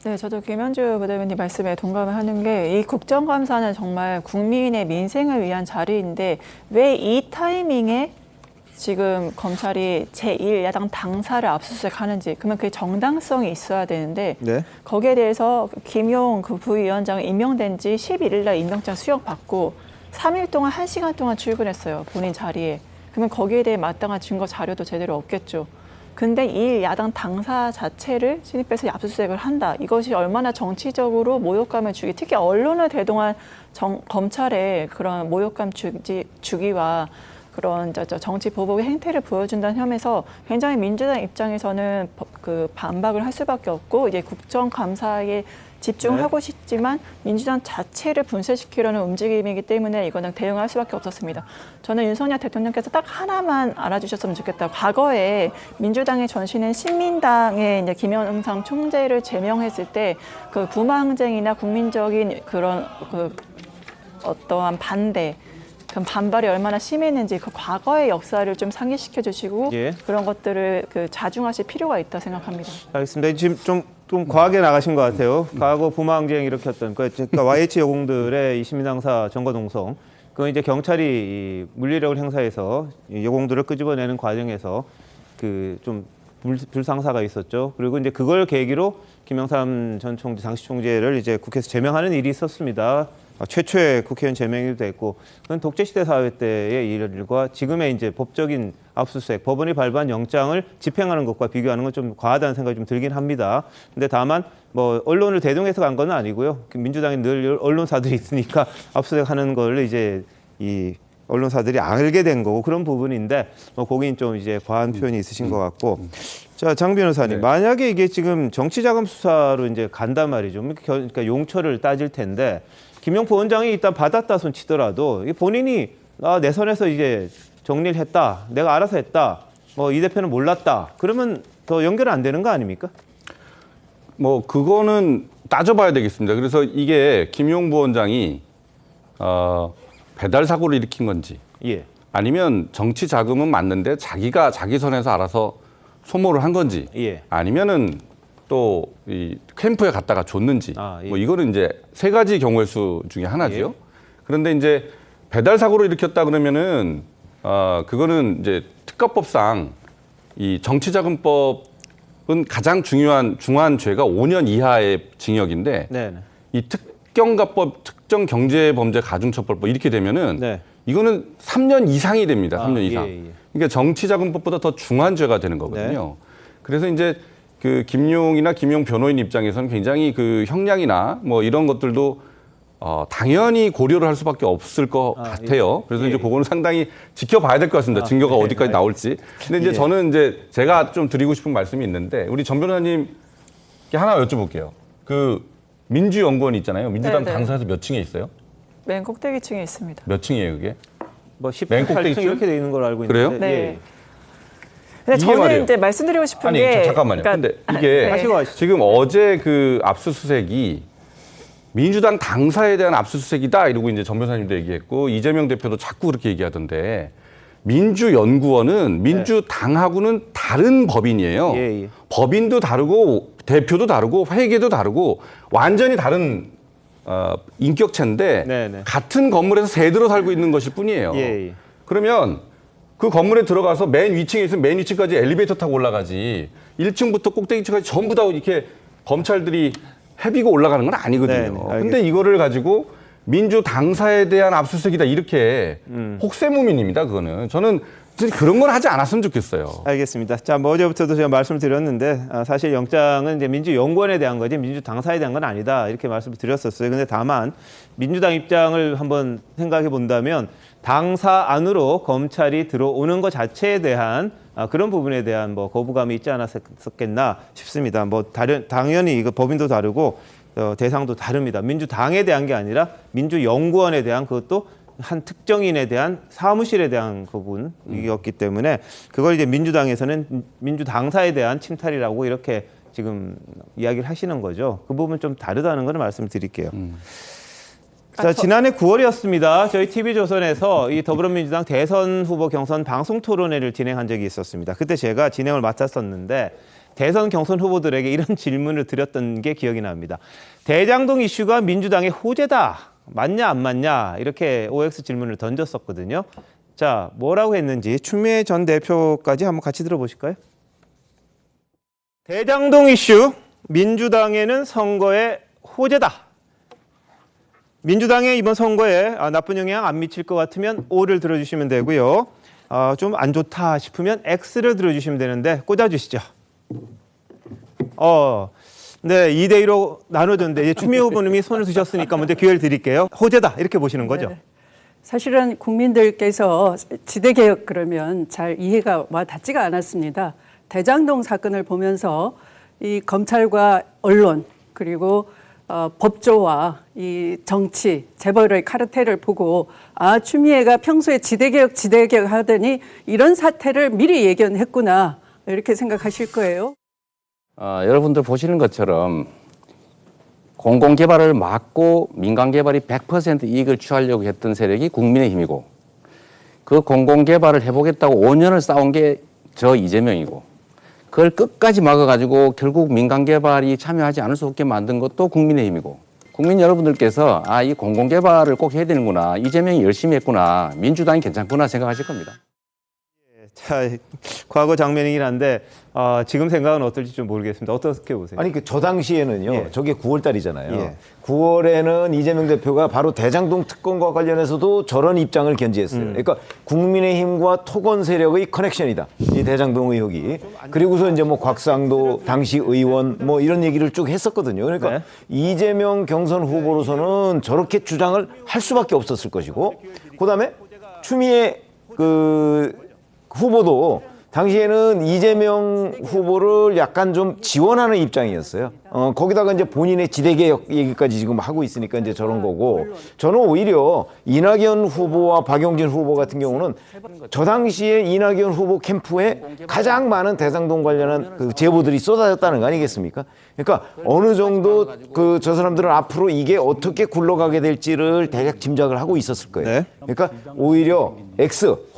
네, 저도 김현주 부대변인 말씀에 동감을 하는 게 이 국정감사는 정말 국민의 민생을 위한 자리인데 왜 이 타이밍에 지금 검찰이 제1야당 당사를 압수수색하는지 그러면 그게 정당성이 있어야 되는데 네. 거기에 대해서 김용 그 부위원장이 임명된 지 11일 날 임명장 수령받고 3일 동안 1시간 동안 출근했어요. 본인 자리에. 그러면 거기에 대해 마땅한 증거 자료도 제대로 없겠죠. 근데 이 야당 당사 자체를 신입해서 압수수색을 한다. 이것이 얼마나 정치적으로 모욕감을 주기, 특히 언론을 대동한 검찰의 그런 모욕감 주기와 그런 정치 보복의 행태를 보여준다는 혐에서 굉장히 민주당 입장에서는 그 반박을 할 수밖에 없고 이제 국정감사에 집중하고 싶지만 민주당 자체를 분쇄시키려는 움직임이기 때문에 이거는 대응할 수밖에 없었습니다. 저는 윤석열 대통령께서 딱 하나만 알아주셨으면 좋겠다. 과거에 민주당의 전신인 신민당의 이제 김영삼 총재를 제명했을 때 그 부망쟁이나 국민적인 그런 그 어떠한 반대, 그 반발이 얼마나 심했는지 그 과거의 역사를 좀 상기시켜 주시고 예. 그런 것들을 그 자중하실 필요가 있다 생각합니다. 알겠습니다. 지금 좀 과하게 나가신 것 같아요. 과거 부마항쟁 일으켰던 그러니까 YH 여공들의 이 시민당사 점거농성, 그건 이제 경찰이 이 물리력을 행사해서 이 여공들을 끄집어내는 과정에서 그 좀 불상사가 있었죠. 그리고 이제 그걸 계기로 김영삼 전 총재, 당시 총재를 이제 국회에서 제명하는 일이 있었습니다. 최초의 국회의원 제명이 됐고, 그건 독재시대 사회 때의 일과 지금의 이제 법적인 압수수색, 법원이 발부한 영장을 집행하는 것과 비교하는 건 좀 과하다는 생각이 좀 들긴 합니다. 근데 다만 뭐 언론을 대동해서 간 건 아니고요. 민주당에 늘 언론사들이 있으니까 압수수색하는 걸 이제 이 언론사들이 알게 된 거고 그런 부분인데 뭐 거긴 좀 이제 과한 표현이 있으신 것 같고. 자, 장 변호사님, 만약에 이게 지금 정치자금 수사로 이제 간단 말이죠. 그러니까 용처를 따질 텐데 김용 부원장이 일단 받았다 손 치더라도 본인이 내 선에서 이제 정리를 했다, 내가 알아서 했다, 뭐 이 대표는 몰랐다, 그러면 더 연결 안 되는 거 아닙니까? 뭐 그거는 따져봐야 되겠습니다. 그래서 이게 김용 부원장이 배달 사고를 일으킨 건지, 예. 아니면 정치 자금은 맞는데 자기가 자기 선에서 알아서 소모를 한 건지, 예. 아니면은 또 이 캠프에 갔다가 줬는지, 예. 뭐 이거는 이제 세 가지 경우의 수 중에 하나죠. 예. 그런데 이제 배달 사고를 일으켰다 그러면은 그거는 이제 특가법상 이 정치자금법은 가장 중요한 중한 죄가 5년 이하의 징역인데, 네네. 이 특경가법, 특정경제범죄가중처벌법 이렇게 되면은 이거는 3년 이상이 됩니다. 3년 이상. 예. 그러니까 정치자금법보다 더 중한 죄가 되는 거거든요. 그래서 이제 그 김용이나 김용 변호인 입장에서는 굉장히 그 형량이나 뭐 이런 것들도 당연히 고려를 할 수밖에 없을 것 같아요. 그래서 이제 그거는 상당히 지켜봐야 될 것 같습니다. 증거가 어디까지 나올지. 근데 이제 저는 이제 제가 좀 드리고 싶은 말씀이 있는데, 우리 전 변호사님께 하나 여쭤볼게요. 그 민주연구원 있잖아요. 민주당 당사에서 몇 층에 있어요? 맨 꼭대기층에 있습니다. 몇 층이에요, 그게? 뭐 18층 이렇게 돼 있는 걸로 알고 있는데. 그래요? 네. 예. 근데 저는 말이에요. 이제 말씀드리고 싶은 아니, 게 잠깐만요. 그러니까, 근데 이게 네. 지금 어제 그 압수수색이 민주당 당사에 대한 압수수색이다 이러고 이제 전 변호사님도 얘기했고 이재명 대표도 자꾸 그렇게 얘기하던데, 민주연구원은 민주당하고는 다른 법인이에요. 예. 법인도 다르고 대표도 다르고 회계도 다르고 완전히 다른 인격체인데 같은 건물에서 새들어 살고 있는 것일 뿐이에요. 예. 그러면 그 건물에 들어가서 맨 위층에 있으면 맨 위층까지 엘리베이터 타고 올라가지 1층부터 꼭대기층까지 전부 다 이렇게 검찰들이 헤비고 올라가는 건 아니거든요. 근데 이거를 가지고 민주 당사에 대한 압수수색이다 이렇게 혹세무민입니다. 그거는 저는 그런 건 하지 않았으면 좋겠어요. 알겠습니다. 자, 뭐 어제부터도 제가 말씀을 드렸는데 사실 영장은 이제 민주연구원에 대한 거지 민주당사에 대한 건 아니다 이렇게 말씀을 드렸었어요. 근데 다만 민주당 입장을 한번 생각해 본다면 당사 안으로 검찰이 들어오는 것 자체에 대한 그런 부분에 대한 뭐 거부감이 있지 않았었겠나 싶습니다. 뭐 당연히 이거 법인도 다르고 대상도 다릅니다. 민주당에 대한 게 아니라 민주연구원에 대한, 그것도 한 특정인에 대한 사무실에 대한 부분이었기 때문에 그걸 이제 민주당에서는 민주당사에 대한 침탈이라고 이렇게 지금 이야기를 하시는 거죠. 그 부분 좀 다르다는 걸 말씀을 드릴게요. 자, 지난해 9월이었습니다. 저희 TV조선에서 이 더불어민주당 대선 후보 경선 방송 토론회를 진행한 적이 있었습니다. 그때 제가 진행을 맡았었는데 대선 경선 후보들에게 이런 질문을 드렸던 게 기억이 납니다. 대장동 이슈가 민주당의 호재다. 맞냐 안 맞냐 이렇게 OX 질문을 던졌었거든요. 자, 뭐라고 했는지 추미애 전 대표까지 한번 같이 들어보실까요? 대장동 이슈, 민주당에는 선거의 호재다. 민주당의 이번 선거에 나쁜 영향 안 미칠 것 같으면 O를 들어주시면 되고요. 좀 안 좋다 싶으면 X를 들어주시면 되는데 꽂아주시죠. 네, 2대2로 나눠졌는데 추미애 후보님이 손을 드셨으니까 먼저 기회를 드릴게요. 호재다 이렇게 보시는 거죠? 사실은 국민들께서 지대개혁 그러면 잘 이해가 와 닿지가 않았습니다. 대장동 사건을 보면서 이 검찰과 언론 그리고 법조와 이 정치, 재벌의 카르텔을 보고 추미애가 평소에 지대개혁 하더니 이런 사태를 미리 예견했구나 이렇게 생각하실 거예요. 여러분들 보시는 것처럼 공공개발을 막고 민간개발이 100% 이익을 취하려고 했던 세력이 국민의힘이고 그 공공개발을 해보겠다고 5년을 싸운 게 저 이재명이고 그걸 끝까지 막아가지고 결국 민간개발이 참여하지 않을 수 없게 만든 것도 국민의힘이고 국민 여러분들께서 이 공공개발을 꼭 해야 되는구나 이재명이 열심히 했구나 민주당이 괜찮구나 생각하실 겁니다. 자, 과거 장면이긴 한데 지금 생각은 어떨지 좀 모르겠습니다. 어떻게 보세요? 아니 저 당시에는요. 저게 9월 달이잖아요. 9월에는 이재명 대표가 바로 대장동 특검과 관련해서도 저런 입장을 견지했어요. 그러니까 국민의힘과 토건 세력의 커넥션이다. 이 대장동 의혹이. 그리고서 이제 뭐 곽상도 당시 의원 뭐 이런 얘기를 쭉 했었거든요. 그러니까 이재명 경선 후보로서는 저렇게 주장을 할 수밖에 없었을 것이고 그다음에 추미애 후보도 당시에는 이재명 후보를 약간 좀 지원하는 입장이었어요. 거기다가 이제 본인의 지대개혁 얘기까지 지금 하고 있으니까 이제 저런 거고 저는 오히려 이낙연 후보와 박용진 후보 같은 경우는 저 당시에 이낙연 후보 캠프에 가장 많은 대장동 관련한 그 제보들이 쏟아졌다는 거 아니겠습니까? 그러니까 어느 정도 저 사람들은 앞으로 이게 어떻게 굴러가게 될지를 대략 짐작을 하고 있었을 거예요. 그러니까 오히려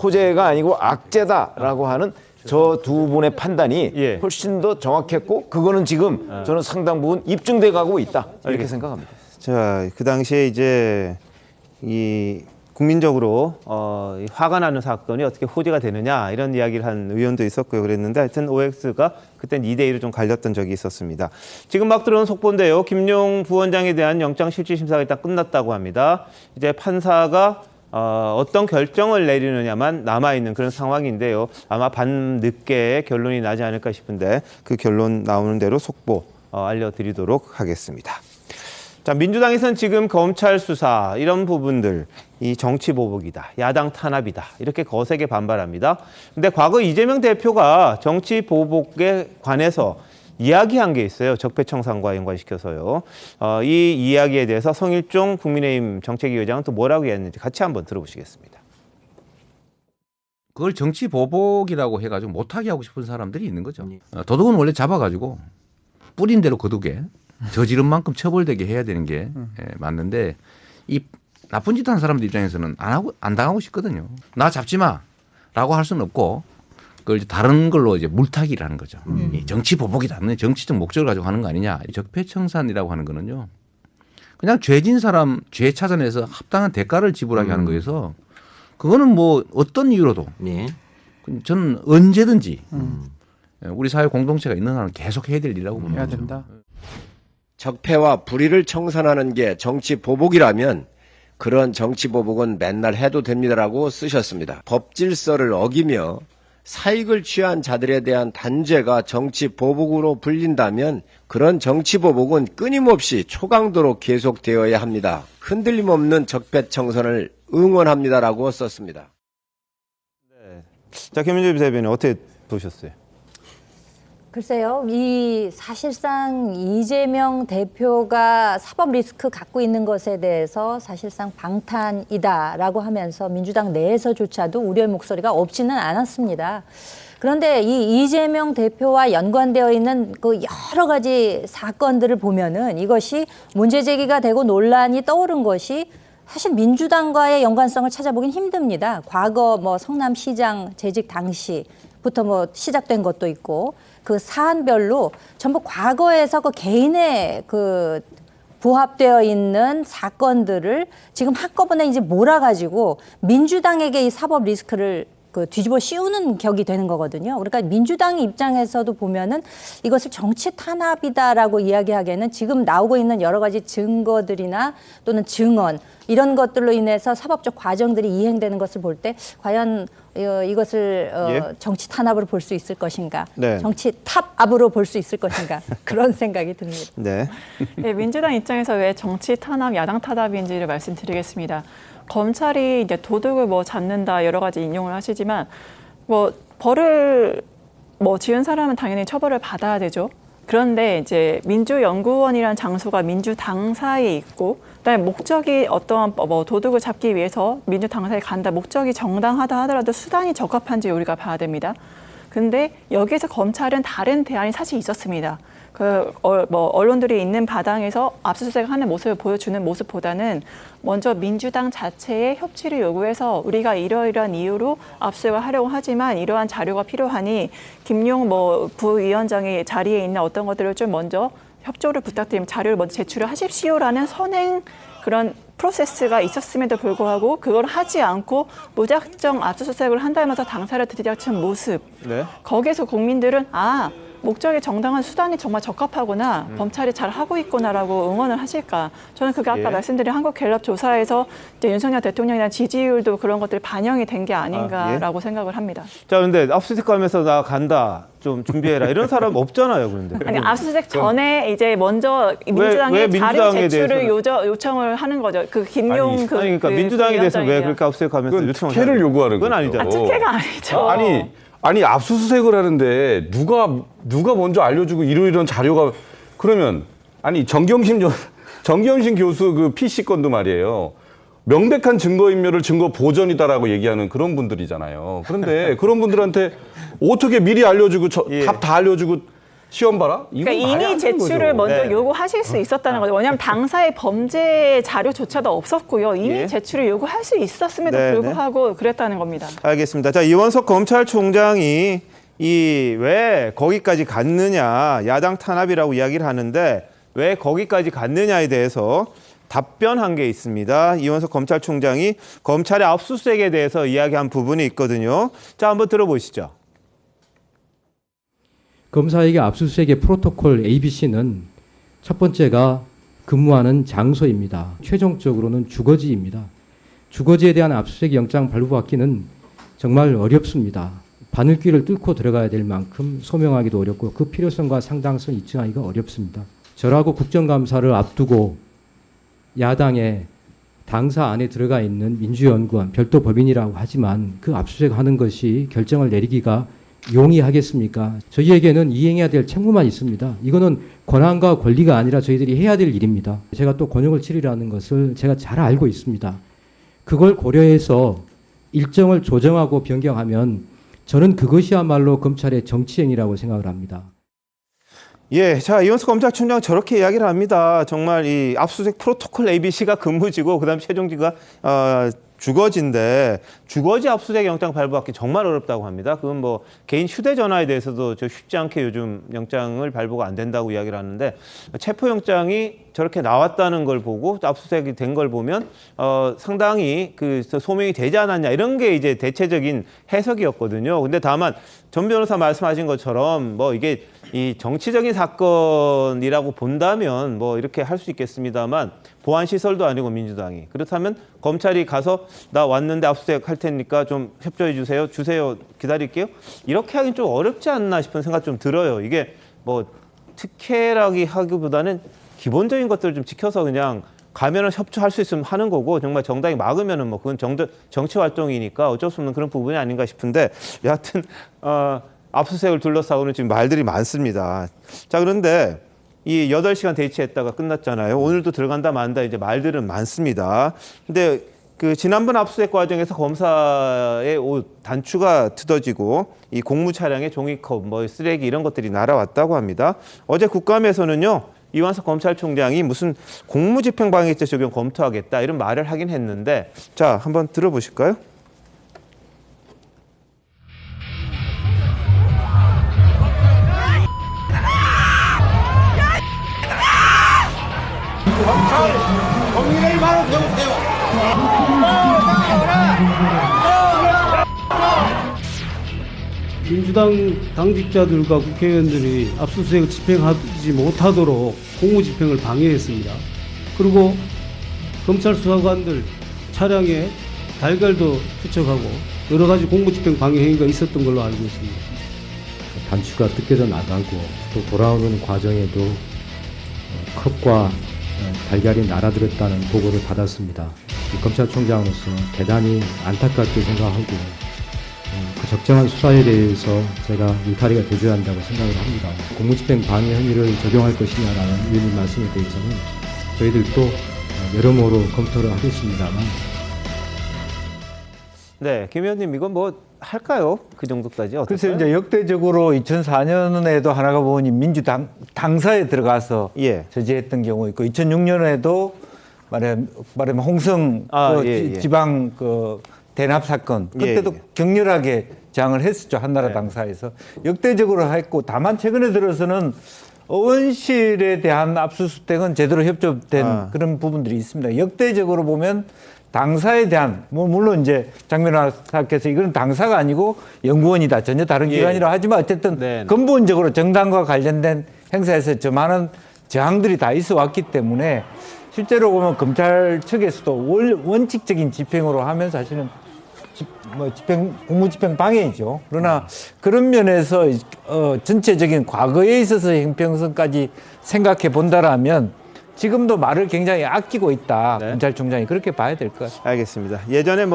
호재가 아니고 악재다라고 하는 저 두 분의 판단이 훨씬 더 정확했고 그거는 지금 저는 상당 부분 입증돼 가고 있다 이렇게 생각합니다. 자, 그 당시에 이제 이 국민적으로 화가 나는 사건이 어떻게 호재가 되느냐 이런 이야기를 한 의원도 있었고요. 그랬는데 하여튼 OX가 그땐 2대2로 좀 갈렸던 적이 있었습니다. 지금 막 들어온 속보인데요. 김용 부원장에 대한 영장실질심사가 일단 끝났다고 합니다. 이제 판사가 어떤 결정을 내리느냐만 남아있는 그런 상황인데요. 아마 밤늦게 결론이 나지 않을까 싶은데 그 결론 나오는 대로 속보 알려드리도록 하겠습니다. 자, 민주당에서는 지금 검찰 수사 이런 부분들 이 정치 보복이다, 야당 탄압이다 이렇게 거세게 반발합니다. 근데 과거 이재명 대표가 정치 보복에 관해서 이야기한 게 있어요. 적폐청산과 연관시켜서요. 이 이야기에 대해서 성일종 국민의힘 정책위 의장은 또 뭐라고 했는지 같이 한번 들어보시겠습니다. 그걸 정치 보복이라고 해가지고 못하게 하고 싶은 사람들이 있는 거죠. 도둑은 원래 잡아가지고 뿌린 대로 거두게 저지른 만큼 처벌되게 해야 되는 게 맞는데 이 나쁜 짓 하는 사람들 입장에서는 안 당하고 싶거든요. 나 잡지 마라고 할 수는 없고 그걸 이제 다른 걸로 이제 물타기라는 거죠. 이 정치 보복이라는 정치적 목적을 가지고 하는 거 아니냐. 적폐청산이라고 하는 거는요. 그냥 죄진 사람 죄 찾아내서 합당한 대가를 지불하게 하는 거여서 그거는 뭐 어떤 이유로도 저는 언제든지 우리 사회 공동체가 있는 한은 계속 해야 될 일이라고 봅니다. 해야 된다. 적폐와 불의를 청산하는 게 정치 보복이라면 그런 정치 보복은 맨날 해도 됩니다라고 쓰셨습니다. 법 질서를 어기며 사익을 취한 자들에 대한 단죄가 정치 보복으로 불린다면 그런 정치 보복은 끊임없이 초강도로 계속되어야 합니다. 흔들림 없는 적폐청산을 응원합니다라고 썼습니다. 자, 김민주 비대위원님 어떻게 보셨어요? 글쎄요, 사실상 이재명 대표가 사법 리스크 갖고 있는 것에 대해서 사실상 방탄이다라고 하면서 민주당 내에서조차도 우려의 목소리가 없지는 않았습니다. 그런데 이 이재명 대표와 연관되어 있는 그 여러 가지 사건들을 보면은 이것이 문제 제기가 되고 논란이 떠오른 것이 사실 민주당과의 연관성을 찾아보긴 힘듭니다. 과거 뭐 성남시장 재직 당시부터 시작된 것도 있고 그 사안별로 전부 과거에서 그 개인의 부합되어 있는 사건들을 지금 한꺼번에 이제 몰아가지고 민주당에게 이 사법 리스크를 뒤집어 씌우는 격이 되는 거거든요. 그러니까 민주당 입장에서도 보면은 이것을 정치 탄압이다라고 이야기하기에는 지금 나오고 있는 여러 가지 증거들이나 또는 증언 이런 것들로 인해서 사법적 과정들이 이행되는 것을 볼 때 과연 이것을 정치 탄압으로 볼 수 있을 것인가, 정치 탑압으로 볼 수 있을 것인가 그런 생각이 듭니다. 민주당 입장에서 왜 정치 탄압, 야당 탄압인지를 말씀드리겠습니다. 검찰이 이제 도둑을 뭐 잡는다 여러 가지 인용을 하시지만 뭐 벌을 뭐 지은 사람은 당연히 처벌을 받아야 되죠. 그런데 이제 민주연구원이라는 장소가 민주당사에 있고, 그다음에 목적이 어떠한 뭐 도둑을 잡기 위해서 민주당사에 간다, 목적이 정당하다 하더라도 수단이 적합한지 우리가 봐야 됩니다. 근데 여기에서 검찰은 다른 대안이 사실 있었습니다. 뭐 언론들이 있는 바당에서 압수수색하는 모습을 보여주는 모습보다는 먼저 민주당 자체의 협치를 요구해서 우리가 이러이러한 이유로 압수수색을 하려고 하지만 이러한 자료가 필요하니 김용 뭐 부위원장이 자리에 있는 어떤 것들을 좀 먼저 협조를 부탁드리면 자료를 먼저 제출을 하십시오라는 선행 그런 프로세스가 있었음에도 불구하고 그걸 하지 않고 무작정 압수수색을 한다면서 당사를 들이닥치는 모습. 네. 거기에서 국민들은 목적에 정당한 수단이 정말 적합하구나, 검찰이 잘 하고 있구나라고 응원을 하실까? 저는 그게 아까 말씀드린 한국갤럽 조사에서 이제 윤석열 대통령에 대한 지지율도 그런 것들이 반영이 된 게 아닌가라고 생각을 합니다. 자, 그런데 압수수색 가면서 나 간다, 좀 준비해라 이런 사람 없잖아요, 그런데. 아니, 압수수색 전에 이제 먼저 민주당에 자료 제출을 요청을 하는 거죠. 그 김용 아니, 그러니까 민주당에 대해서 왜 그렇게 압수수색하면서 요청을 특혜를 요구하는 거죠. 그건 아니죠. 특혜가 아니죠. 아니 압수수색을 하는데 누가 먼저 알려주고 이런 자료가 그러면 아니 정경심 교수 그 PC 건도 말이에요. 명백한 증거인멸을 증거 보전이다라고 얘기하는 그런 분들이잖아요. 그런데 그런 분들한테 어떻게 미리 알려주고 답 다 알려주고 시험 봐라? 그러니까 이미 제출을 먼저 요구하실 수 있었다는 거죠. 왜냐하면 당사의 범죄 자료조차도 없었고요. 이미 제출을 요구할 수 있었음에도 불구하고 그랬다는 겁니다. 알겠습니다. 자, 이원석 검찰총장이 왜 거기까지 갔느냐, 야당 탄압이라고 이야기를 하는데 왜 거기까지 갔느냐에 대해서 답변한 게 있습니다. 이원석 검찰총장이 검찰의 압수수색에 대해서 이야기한 부분이 있거든요. 자, 한번 들어보시죠. 검사에게 압수수색의 프로토콜 ABC는 첫 번째가 근무하는 장소입니다. 최종적으로는 주거지입니다. 주거지에 대한 압수수색 영장 발부받기는 정말 어렵습니다. 바늘귀를 뚫고 들어가야 될 만큼 소명하기도 어렵고 그 필요성과 상당성 입증하기가 어렵습니다. 저라고 국정감사를 앞두고 야당의 당사 안에 들어가 있는 민주연구원, 별도 법인이라고 하지만 그 압수수색하는 것이 결정을 내리기가 용이하겠습니까? 저희에게는 이행해야 될 책무만 있습니다. 이거는 권한과 권리가 아니라 저희들이 해야 될 일입니다. 제가 또 권역을 치르라는 것을 제가 잘 알고 있습니다. 그걸 고려해서 일정을 조정하고 변경하면 저는 그것이야말로 검찰의 정치행위라고 생각을 합니다. 예, 자, 이원석 검찰총장 저렇게 이야기를 합니다. 정말 이 압수수색 프로토콜 ABC가 근무지고 그다음 최종지가 주거지인데 주거지 압수수색 영장 발부받기 정말 어렵다고 합니다. 그건 뭐 개인 휴대전화에 대해서도 쉽지 않게 요즘 영장을 발부가 안 된다고 이야기를 하는데 체포영장이 저렇게 나왔다는 걸 보고 압수수색이 된 걸 보면 상당히 그 소명이 되지 않았냐 이런 게 이제 대체적인 해석이었거든요. 근데 다만 전 변호사 말씀하신 것처럼 뭐 이게 이 정치적인 사건이라고 본다면 뭐 이렇게 할 수 있겠습니다만 보안시설도 아니고 민주당이 그렇다면 검찰이 가서 나 왔는데 압수수색 할 테니까 좀 협조해 주세요. 기다릴게요. 이렇게 하긴 좀 어렵지 않나 싶은 생각 좀 들어요. 이게 뭐 특혜라기 하기보다는 기본적인 것들을 좀 지켜서 그냥 가면은 협조할 수 있으면 하는 거고 정말 정당이 막으면은 뭐 그건 정치 활동이니까 어쩔 수 없는 그런 부분이 아닌가 싶은데 여하튼 압수수색을 둘러싸고는 지금 말들이 많습니다. 자, 그런데 이 8시간 대치했다가 끝났잖아요. 오늘도 들어간다 만다 이제 말들은 많습니다. 근데 그 지난번 압수수색 과정에서 검사의 옷 단추가 뜯어지고 이 공무 차량에 종이컵, 뭐 쓰레기 이런 것들이 날아왔다고 합니다. 어제 국감에서는요. 이완석 검찰총장이 무슨 공무집행방해죄 적용 검토하겠다 이런 말을 하긴 했는데 자, 한번 들어보실까요? 범인을 바로 배우세요. 민주당 당직자들과 국회의원들이 압수수색을 집행하지 못하도록 공무집행을 방해했습니다. 그리고 검찰 수사관들 차량에 달걀도 투척하고 여러 가지 공무집행 방해 행위가 있었던 걸로 알고 있습니다. 단추가 뜯겨져 나가고 또 돌아오는 과정에도 컵과 달걀이 날아들었다는 보고를 받았습니다. 이 검찰총장으로서 대단히 안타깝게 생각하고 그 적정한 수사에 대해서 제가 울타리가 돼줘야 한다고 생각을 합니다. 공무집행 방해 혐의를 적용할 것이냐라는 의원님 말씀에 대해서는 저희들도 여러모로 검토를 하겠습니다만. 네, 김 의원님 이건 뭐 할까요? 그 정도까지 어떨까요? 글쎄요, 이제 역대적으로 2004년에도 하나가 보니 민주당 당사에 들어가서 저지했던 경우 있고 2006년에도 말하면 홍성 지방 그 대납 사건 그때도 격렬하게 저항을 했었죠. 한나라 당사에서 역대적으로 했고 다만 최근에 들어서는 의원실에 대한 압수수색은 제대로 협조된 그런 부분들이 있습니다. 역대적으로 보면 당사에 대한 물론 이제 장면화 사께서 이건 당사가 아니고 연구원이다 전혀 다른 기관이라 하지만 어쨌든 근본적으로 정당과 관련된 행사에서 저 많은 저항들이 다 있어 왔기 때문에 실제로 보면 검찰 측에서도 원칙적인 집행으로 하면 사실은 공무집행 방해이죠. 그러나 그런 면에서 전체적인 과거에 있어서의 형평성까지 생각해 본다라면 지금도 말을 굉장히 아끼고 있다. 검찰총장이 그렇게 봐야 될 것 같습니다. 알겠습니다. 예전에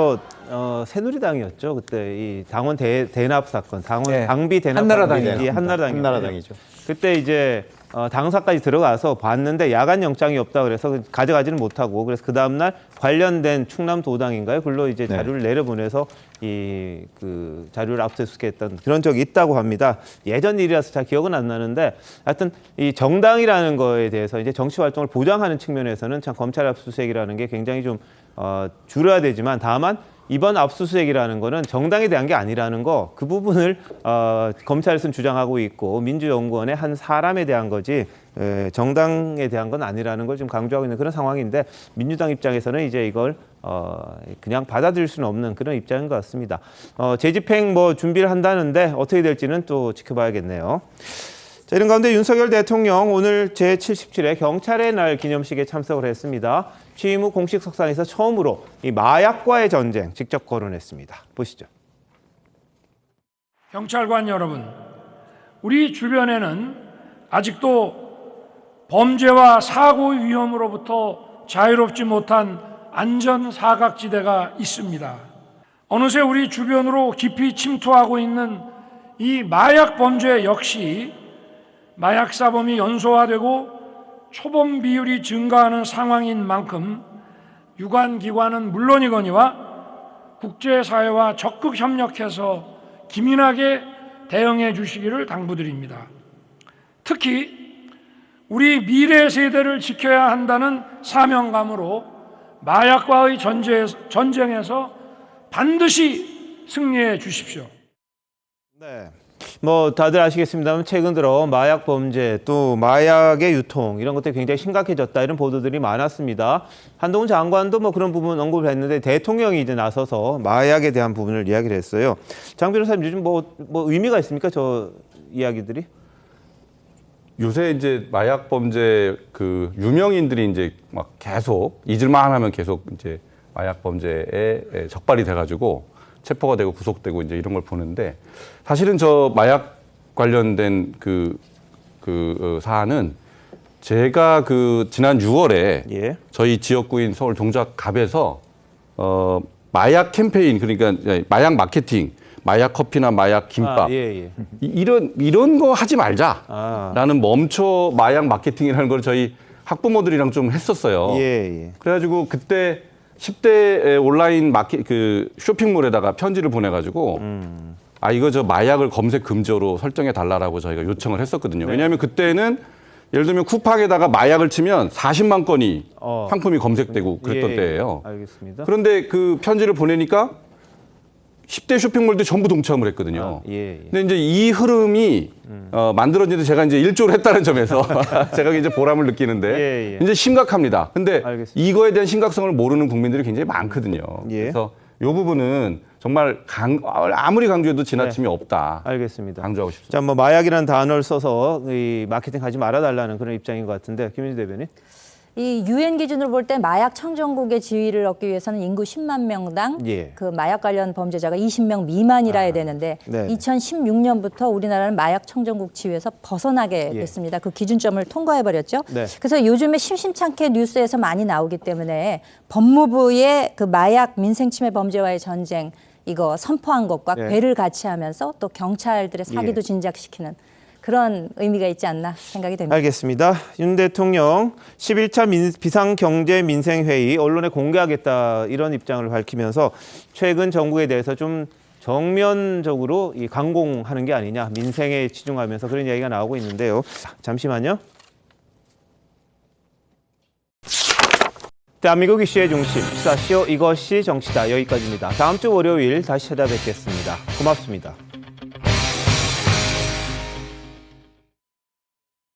새누리당이었죠. 그때 이 당원 대납 사건, 당비 대납 한나라당이죠. 그때 이제 당사까지 들어가서 봤는데 야간 영장이 없다 그래서 가져가지는 못하고 그래서 그 다음 날 관련된 충남도당인가요? 글로 이제 자료를 내려보내서 그 자료를 압수수색했던 그런 적이 있다고 합니다. 예전 일이라서 잘 기억은 안 나는데 하여튼 이 정당이라는 거에 대해서 이제 정치 활동을 보장하는 측면에서는 참 검찰 압수수색이라는 게 굉장히 좀 줄여야 되지만 다만 이번 압수수색이라는 거는 정당에 대한 게 아니라는 거 그 부분을 검찰에서는 주장하고 있고 민주연구원의 한 사람에 대한 거지 정당에 대한 건 아니라는 걸 좀 강조하고 있는 그런 상황인데 민주당 입장에서는 이제 이걸 그냥 받아들일 수는 없는 그런 입장인 것 같습니다. 재집행 준비를 한다는데 어떻게 될지는 또 지켜봐야겠네요. 자, 이런 가운데 윤석열 대통령 오늘 제77회 경찰의 날 기념식에 참석을 했습니다. 취임 후 공식 석상에서 처음으로 이 마약과의 전쟁 직접 거론했습니다. 보시죠. 경찰관 여러분, 우리 주변에는 아직도 범죄와 사고 위험으로부터 자유롭지 못한 안전 사각지대가 있습니다. 어느새 우리 주변으로 깊이 침투하고 있는 이 마약 범죄 역시 마약 사범이 연소화되고 초범 비율이 증가하는 상황인 만큼 유관 기관은 물론이거니와 국제사회와 적극 협력해서 기민하게 대응해 주시기를 당부드립니다. 특히 우리 미래 세대를 지켜야 한다는 사명감으로 마약과의 전쟁에서 반드시 승리해 주십시오. 네. 다들 아시겠습니다만 최근 들어 마약 범죄 또 마약의 유통 이런 것들이 굉장히 심각해졌다 이런 보도들이 많았습니다. 한동훈 장관도 그런 부분 언급을 했는데 대통령이 이제 나서서 마약에 대한 부분을 이야기를 했어요. 장 변호사님 요즘 의미가 있습니까? 저 이야기들이? 요새 이제 마약 범죄 유명인들이 이제 계속 잊을만 하면 계속 이제 마약 범죄에 적발이 돼가지고 체포가 되고 구속되고 이제 이런 걸 보는데 사실은 저 마약 관련된 사안은 제가 지난 6월에 저희 지역구인 서울 동작갑에서 마약 캠페인 그러니까 마약 마케팅, 마약 커피나 마약 김밥 이런 거 하지 말자라는 멈춰 마약 마케팅이라는 걸 저희 학부모들이랑 좀 했었어요. 그래가지고 그때 10대 온라인 쇼핑몰에다가 편지를 보내가지고 이거 저 마약을 검색 금지로 설정해 달라라고 저희가 요청을 했었거든요. 왜냐하면 그때는 예를 들면 쿠팡에다가 마약을 치면 40만 건이 상품이 검색되고 그랬던 때예요. 알겠습니다. 그런데 그 편지를 보내니까 10대 쇼핑몰도 전부 동참을 했거든요. 근데 이제 이 흐름이 만들어지는데 제가 이제 일조를 했다는 점에서 제가 이제 보람을 느끼는데 이제 심각합니다. 근데 이거에 대한 심각성을 모르는 국민들이 굉장히 많거든요. 그래서 이 부분은 정말 아무리 강조해도 지나침이 없다. 알겠습니다. 강조하고 싶습니다. 자, 마약이라는 단어를 써서 이 마케팅 하지 말아달라는 그런 입장인 것 같은데 김민주 대변인. 이 유엔 기준으로 볼 때 마약 청정국의 지위를 얻기 위해서는 인구 10만 명당 예. 그 마약 관련 범죄자가 20명 미만이라야 되는데 네. 2016년부터 우리나라는 마약 청정국 지위에서 벗어나게 예. 됐습니다. 그 기준점을 통과해버렸죠. 네. 그래서 요즘에 심심찮게 뉴스에서 많이 나오기 때문에 법무부의 그 마약 민생침해 범죄와의 전쟁 이거 선포한 것과 네. 궤를 같이 하면서 또 경찰들의 사기도 예. 진작시키는 그런 의미가 있지 않나 생각이 됩니다. 알겠습니다. 윤 대통령 11차 비상경제민생회의 언론에 공개하겠다 이런 입장을 밝히면서 최근 정부에 대해서 좀 정면적으로 이 강공하는 게 아니냐, 민생에 치중하면서 그런 이야기가 나오고 있는데요. 잠시만요. 대한민국 이슈의 중심, 시사쇼 이것이 정치다. 여기까지입니다. 다음 주 월요일 다시 찾아뵙겠습니다. 고맙습니다.